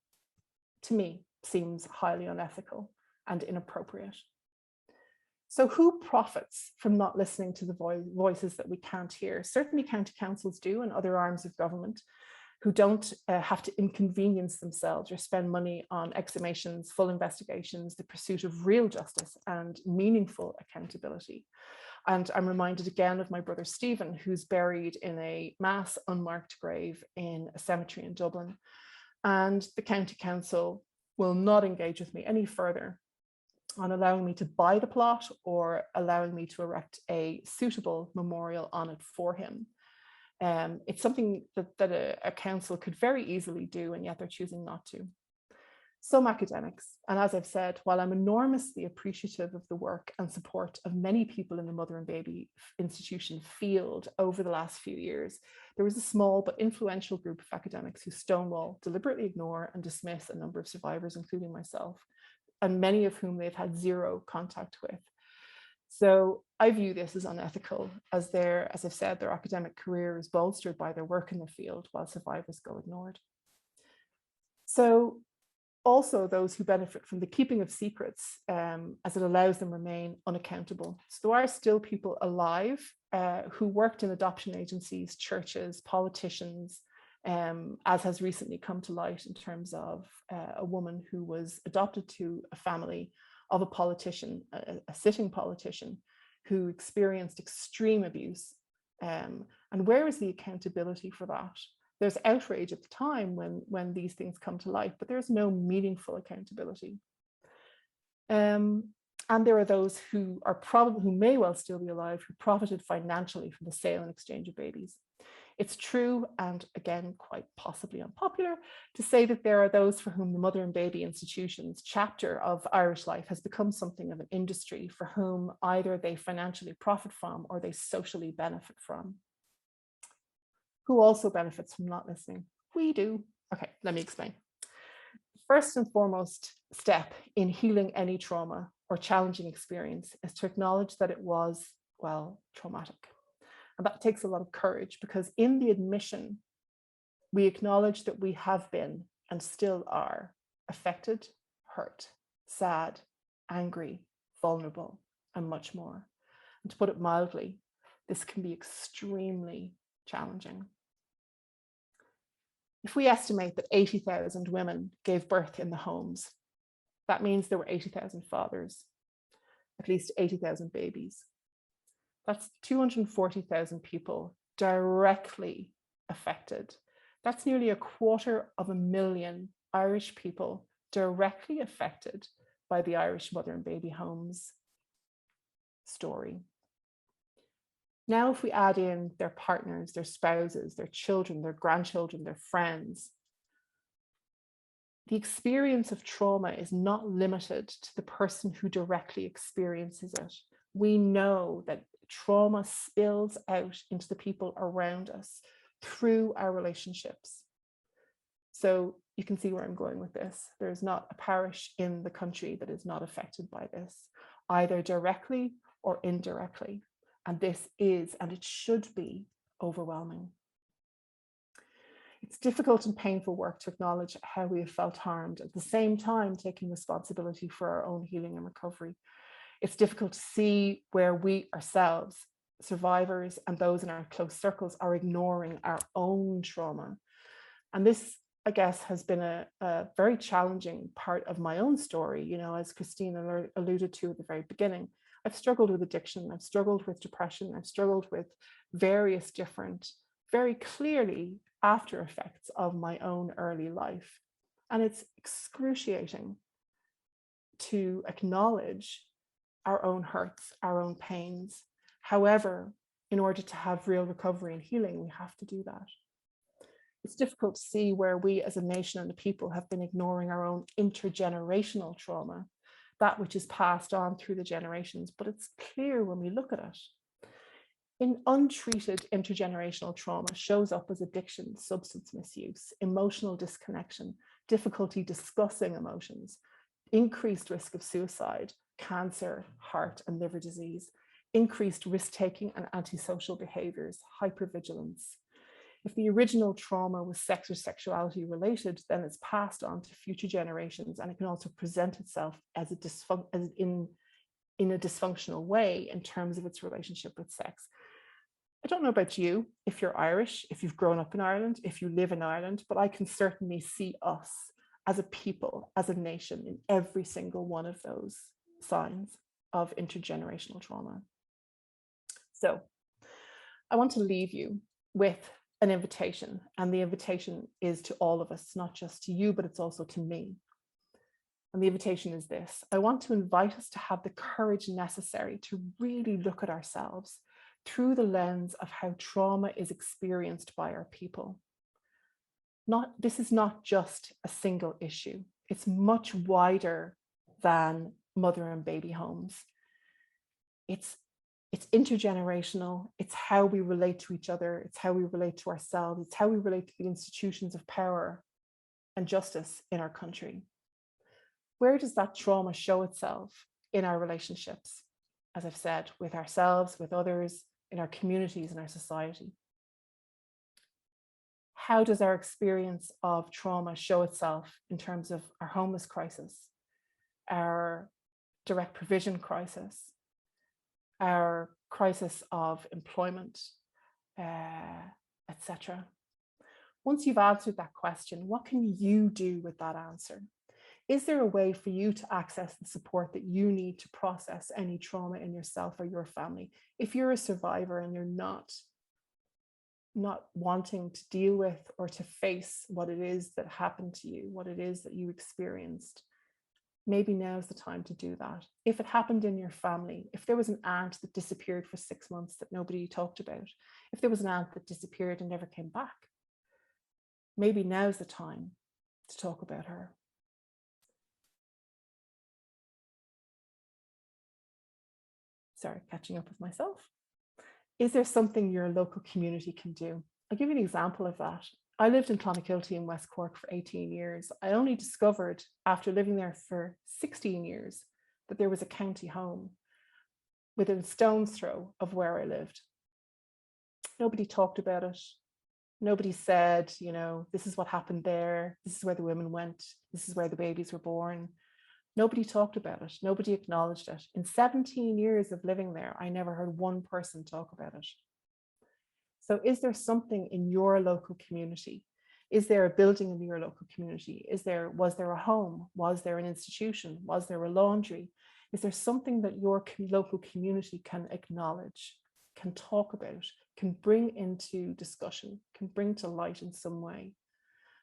to me, seems highly unethical and inappropriate. So who profits from not listening to the voices that we can't hear? Certainly county councils do, and other arms of government, who don't have to inconvenience themselves or spend money on exhumations, full investigations, the pursuit of real justice and meaningful accountability. And I'm reminded again of my brother Stephen, who's buried in a mass unmarked grave in a cemetery in Dublin. And the county council will not engage with me any further on allowing me to buy the plot or allowing me to erect a suitable memorial on it for him. It's something that a council could very easily do, and yet they're choosing not to. Some academics, and as I've said, while I'm enormously appreciative of the work and support of many people in the mother and baby institution field over the last few years, there was a small but influential group of academics who stonewall, deliberately ignore and dismiss a number of survivors, including myself, and many of whom they've had zero contact with. So I view this as unethical, as I've said, their academic career is bolstered by their work in the field while survivors go ignored. So also those who benefit from the keeping of secrets, as it allows them remain unaccountable. So there are still people alive who worked in adoption agencies, churches, politicians, as has recently come to light in terms of a woman who was adopted to a family of a politician, a sitting politician, who experienced extreme abuse. And where is the accountability for that? There's outrage at the time when these things come to light, but there's no meaningful accountability. And there are those who may well still be alive, who profited financially from the sale and exchange of babies. It's true, and again, quite possibly unpopular, to say that there are those for whom the Mother and Baby Institutions chapter of Irish life has become something of an industry for whom either they financially profit from or they socially benefit from. Who also benefits from not listening? We do. Okay, let me explain. First and foremost step in healing any trauma or challenging experience is to acknowledge that it was, well, traumatic. And that takes a lot of courage, because in the admission, we acknowledge that we have been and still are affected, hurt, sad, angry, vulnerable, and much more. And to put it mildly, this can be extremely challenging. If we estimate that 80,000 women gave birth in the homes, that means there were 80,000 fathers, at least 80,000 babies. That's 240,000 people directly affected. That's nearly 250,000 Irish people directly affected by the Irish Mother and Baby Homes story. Now, if we add in their partners, their spouses, their children, their grandchildren, their friends, the experience of trauma is not limited to the person who directly experiences it. We know that trauma spills out into the people around us through our relationships. So you can see where I'm going with this. There's not a parish in the country that is not affected by this, either directly or indirectly. And this is, and it should be, overwhelming. It's difficult and painful work to acknowledge how we have felt harmed, at the same time taking responsibility for our own healing and recovery. It's difficult to see where we ourselves, survivors and those in our close circles, are ignoring our own trauma. And this, I guess, has been a very challenging part of my own story. You know, as Christine alluded to at the very beginning, I've struggled with addiction, I've struggled with depression, I've struggled with various different, very clearly after effects of my own early life. And it's excruciating to acknowledge our own hurts, our own pains. However, in order to have real recovery and healing, we have to do that. It's difficult to see where we as a nation and a people have been ignoring our own intergenerational trauma, that which is passed on through the generations, but it's clear when we look at it. In untreated intergenerational trauma shows up as addiction, substance misuse, emotional disconnection, difficulty discussing emotions, increased risk of suicide, cancer, heart and liver disease, increased risk-taking and antisocial behaviors, hypervigilance. If the original trauma was sex or sexuality related, then it's passed on to future generations, and it can also present itself as in a dysfunctional way in terms of its relationship with sex. I don't know about you, if you're Irish, if you've grown up in Ireland, if you live in Ireland, but I can certainly see us as a people, as a nation, in every single one of those signs of intergenerational trauma. So I want to leave you with an invitation, and the invitation is to all of us, not just to you, but it's also to me. And the invitation is this: I want to invite us to have the courage necessary to really look at ourselves through the lens of how trauma is experienced by our people. This is not just a single issue. It's much wider than mother and baby homes. It's intergenerational. It's how we relate to each other. It's how we relate to ourselves. It's how we relate to the institutions of power and justice in our country. Where does that trauma show itself in our relationships? As I've said, with ourselves, with others, in our communities, in our society. how does our experience of trauma show itself in terms of our homeless crisis, our direct provision crisis, our crisis of employment, etc. Once you've answered that question, what can you do with that answer? Is there a way for you to access the support that you need to process any trauma in yourself or your family? If you're a survivor and you're not wanting to deal with or to face what it is that happened to you, what it is that you experienced, maybe now's the time to do that. If it happened in your family, if there was an aunt that disappeared for 6 months that nobody talked about, if there was an aunt that disappeared and never came back, maybe now's the time to talk about her. Sorry, catching up with myself. Is there something your local community can do? I'll give you an example of that. I lived in Clonakilty in West Cork for 18 years. I only discovered after living there for 16 years that there was a county home within a stone's throw of where I lived. Nobody talked about it. Nobody said, you know, this is what happened there. This is where the women went. This is where the babies were born. Nobody talked about it. Nobody acknowledged it. In 17 years of living there, I never heard one person talk about it. So is there something in your local community? Is there a building in your local community? Was there a home? Was there an institution? Was there a laundry? Is there something that your local community can acknowledge, can talk about, can bring into discussion, can bring to light in some way?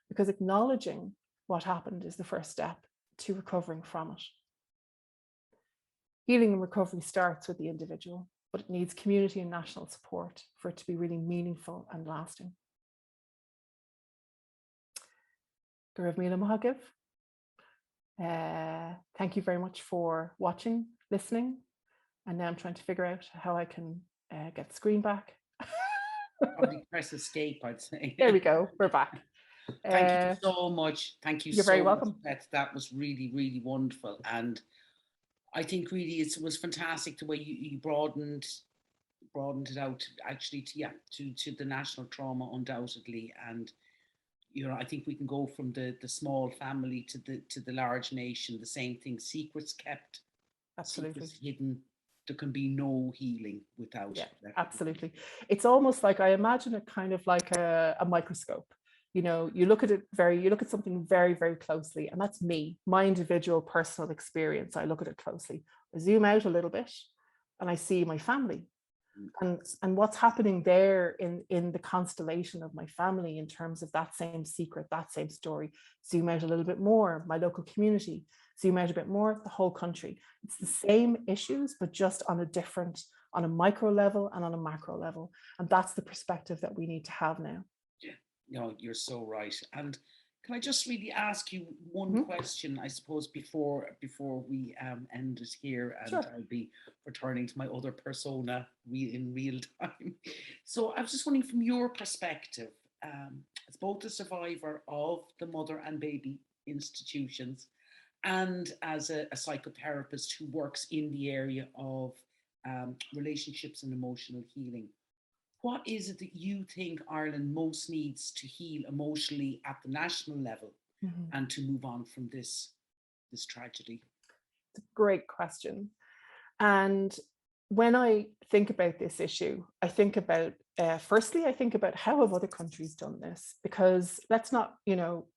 Because acknowledging what happened is the first step to recovering from it. Healing and recovery starts with the individual, but it needs community and national support for it to be really meaningful and lasting. Thank you very much for watching, listening. And now I'm trying to figure out how I can get the screen back. Probably press escape, I'd say. There we go, we're back. Thank you so much. Thank you. You're very welcome. That was really, really wonderful. And I think really it was fantastic the way you broadened it out actually to the national trauma, undoubtedly. And you know, I think we can go from the small family to the large nation. The same thing, secrets kept, Absolutely. secrets hidden. There can be no healing without. Yeah, absolutely. It's almost like, I imagine it kind of like a microscope. You know, you look at something very, very closely, and that's me, my individual personal experience. I look at it closely. I zoom out a little bit and I see my family and what's happening there in the constellation of my family in terms of that same secret, that same story. Zoom out a little bit more, my local community. Zoom out a bit more, the whole country. It's the same issues, but just on a micro level and on a macro level. And that's the perspective that we need to have now. Yeah, no, you're so right. And can I just really ask you one question, I suppose, before we end it here, and sure. I'll be returning to my other persona in real time. So I was just wondering, from your perspective, as both a survivor of the mother and baby institutions, and as a psychotherapist who works in the area of relationships and emotional healing, what is it that you think Ireland most needs to heal emotionally at the national level and to move on from this tragedy? It's a great question. And when I think about this issue, I think about, firstly, I think about how have other countries done this? Because let's not,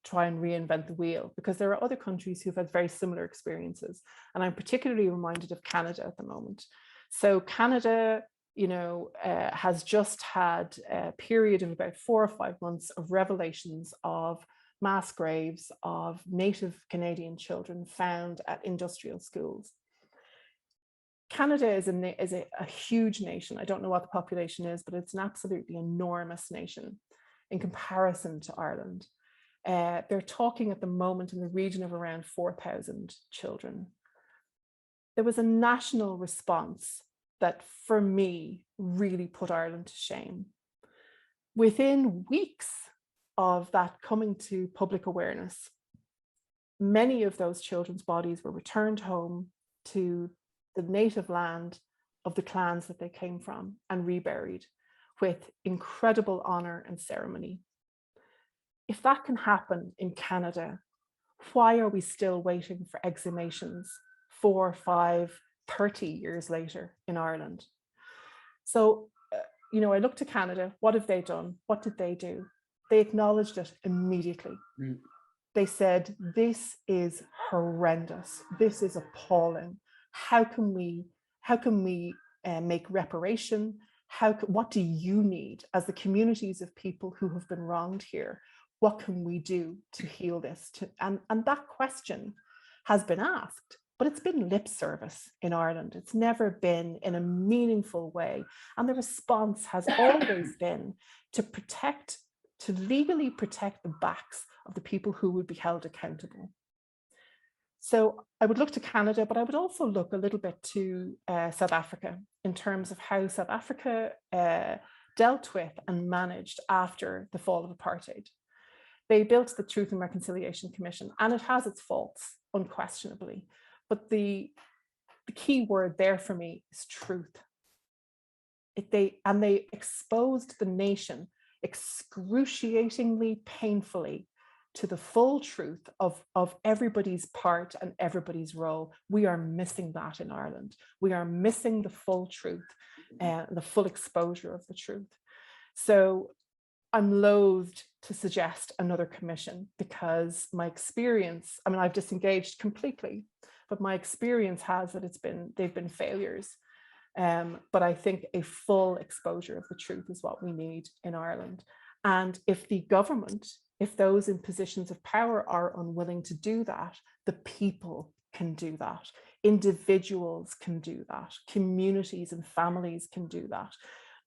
try and reinvent the wheel, because there are other countries who've had very similar experiences. And I'm particularly reminded of Canada at the moment. So Canada, has just had a period of about 4 or 5 months of revelations of mass graves of Native Canadian children found at industrial schools. Canada is a huge nation. I don't know what the population is, but it's an absolutely enormous nation in comparison to Ireland. They're talking at the moment in the region of around 4,000 children. There was a national response that, for me, really put Ireland to shame. Within weeks of that coming to public awareness, many of those children's bodies were returned home to the native land of the clans that they came from and reburied with incredible honor and ceremony. If that can happen in Canada, why are we still waiting for exhumations 4, 5, 30 years later in Ireland? So, I look to Canada. What have they done? What did they do? They acknowledged it immediately. They said, this is horrendous. This is appalling. How can we make reparation? What do you need as the communities of people who have been wronged here? What can we do to heal this? And that question has been asked, but it's been lip service in Ireland. It's never been in a meaningful way. And the response has always been to legally protect the backs of the people who would be held accountable. So I would look to Canada, but I would also look a little bit to South Africa in terms of how South Africa dealt with and managed after the fall of apartheid. They built the Truth and Reconciliation Commission, and it has its faults, unquestionably. But the key word there for me is truth. They exposed the nation excruciatingly painfully to the full truth of everybody's part and everybody's role. We are missing that in Ireland. We are missing the full truth and the full exposure of the truth. So I'm loath to suggest another commission because my experience, I've disengaged completely, but my experience has that they've been failures. But I think a full exposure of the truth is what we need in Ireland. And if the government, if those in positions of power are unwilling to do that, the people can do that. Individuals can do that. Communities and families can do that.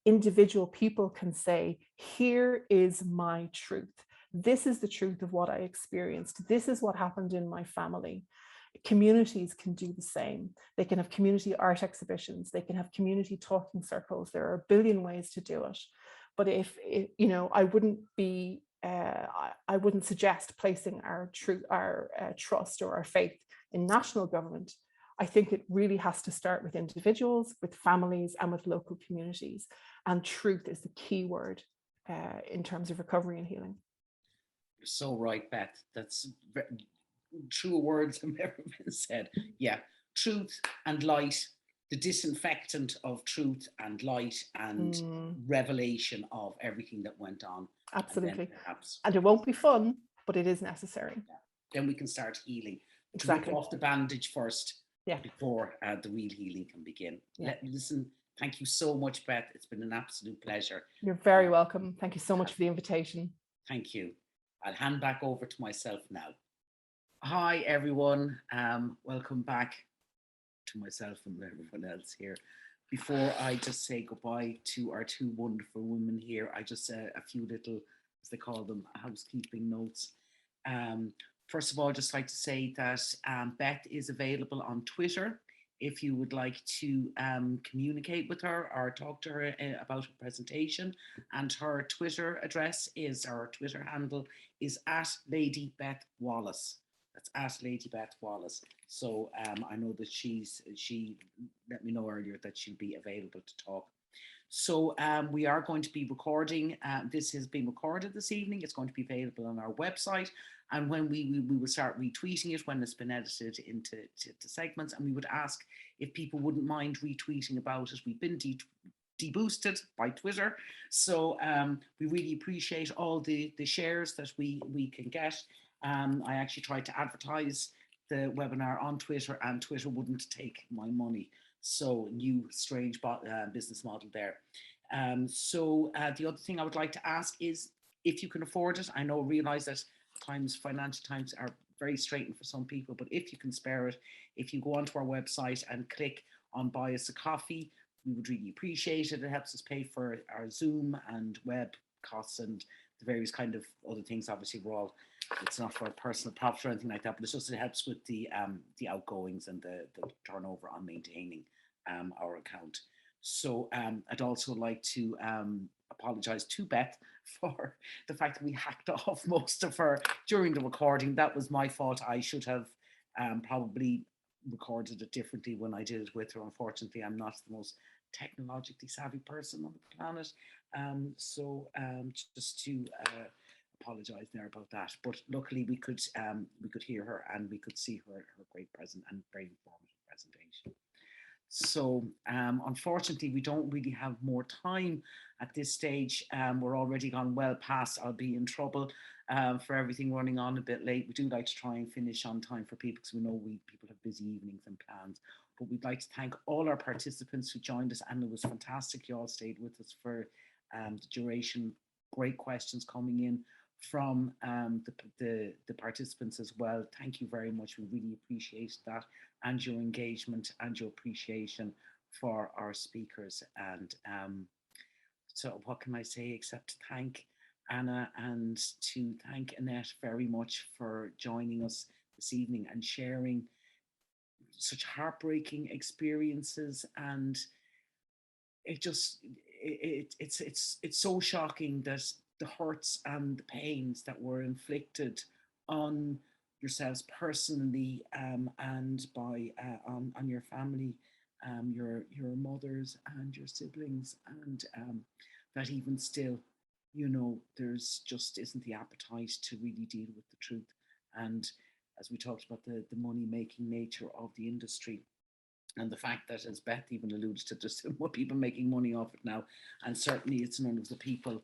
Individual people can say, here is my truth. This is the truth of what I experienced. This is what happened in my family. Communities can do the same. They can have community art exhibitions. They can have community talking circles. There are a billion ways to do it. But I wouldn't suggest placing our trust or our faith in national government. I think it really has to start with individuals, with families, and with local communities. And truth is the key word in terms of recovery and healing. You're so right, Beth. That's true words have ever been said. Yeah, truth and light, the disinfectant of truth and light and revelation of everything that went on. Absolutely. And it won't be fun, but it is necessary. Yeah. Then we can start healing. Exactly. Rip off the bandage first. Yeah. Before the real healing can begin. Yeah. Listen, thank you so much, Beth. It's been an absolute pleasure. You're very welcome. Thank you so much for the invitation. Thank you. I'll hand back over to myself now. Hi, everyone. Welcome back to myself and everyone else here. Before I just say goodbye to our two wonderful women here, I just a few little, as they call them, housekeeping notes. First of all, I'd just like to say that Beth is available on Twitter if you would like to communicate with her or talk to her about her presentation. And her Twitter address her Twitter handle is @LadyBethWallace. That's @LadyBethWallace. So I know that she let me know earlier that she'll be available to talk. So we are going to be recording. This has been recorded this evening. It's going to be available on our website. And when we will start retweeting it when it's been edited into segments. And we would ask if people wouldn't mind retweeting about it. We've been deboosted by Twitter. So we really appreciate all the shares that we can get. I actually tried to advertise the webinar on Twitter and Twitter wouldn't take my money. So new strange business model there. The other thing I would like to ask is if you can afford it. I realize that financial times are very straitened for some people, but if you can spare it, if you go onto our website and click on buy us a coffee, we would really appreciate it. It helps us pay for our Zoom and web costs and the various kind of other things. Obviously it's not for personal profit or anything like that, but it helps with the outgoings and the turnover on maintaining our account. So I'd also like to apologize to Beth for the fact that we hacked off most of her during the recording. That was my fault. I should have probably recorded it differently when I did it with her. Unfortunately, I'm not the most technologically savvy person on the planet. Just to apologise there about that. But luckily we could hear her and we could see her great present and very informative presentation. So unfortunately, we don't really have more time at this stage. We're already gone well past. I'll be in trouble for everything running on a bit late. We do like to try and finish on time for people because we know people have busy evenings and plans. But we'd like to thank all our participants who joined us, and it was fantastic. You all stayed with us for the duration. Great questions coming in from the participants as well. Thank you very much. We really appreciate that, and your engagement and your appreciation for our speakers. And so what can I say except to thank Anna and to thank Annette very much for joining us this evening and sharing such heartbreaking experiences. And it's so shocking that the hurts and the pains that were inflicted on yourselves personally and by on your family, your mothers and your siblings, and that even still, you know, there's just isn't the appetite to really deal with the truth. And as we talked about the money-making nature of the industry, and the fact that, as Beth even alluded to, there's still more people making money off it now, and certainly it's none of the people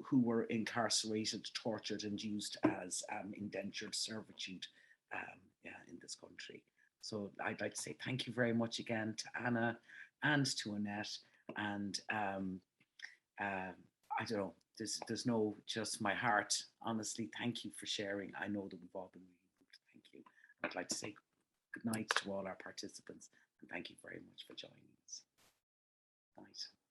who were incarcerated, tortured, and used as indentured servitude in this country. So I'd like to say thank you very much again to Anna and to Annette. And I don't know, there's no, just my heart, honestly, thank you for sharing. I know that we've all been really moved. Thank you. I'd like to say good night to all our participants, and thank you very much for joining us. Night.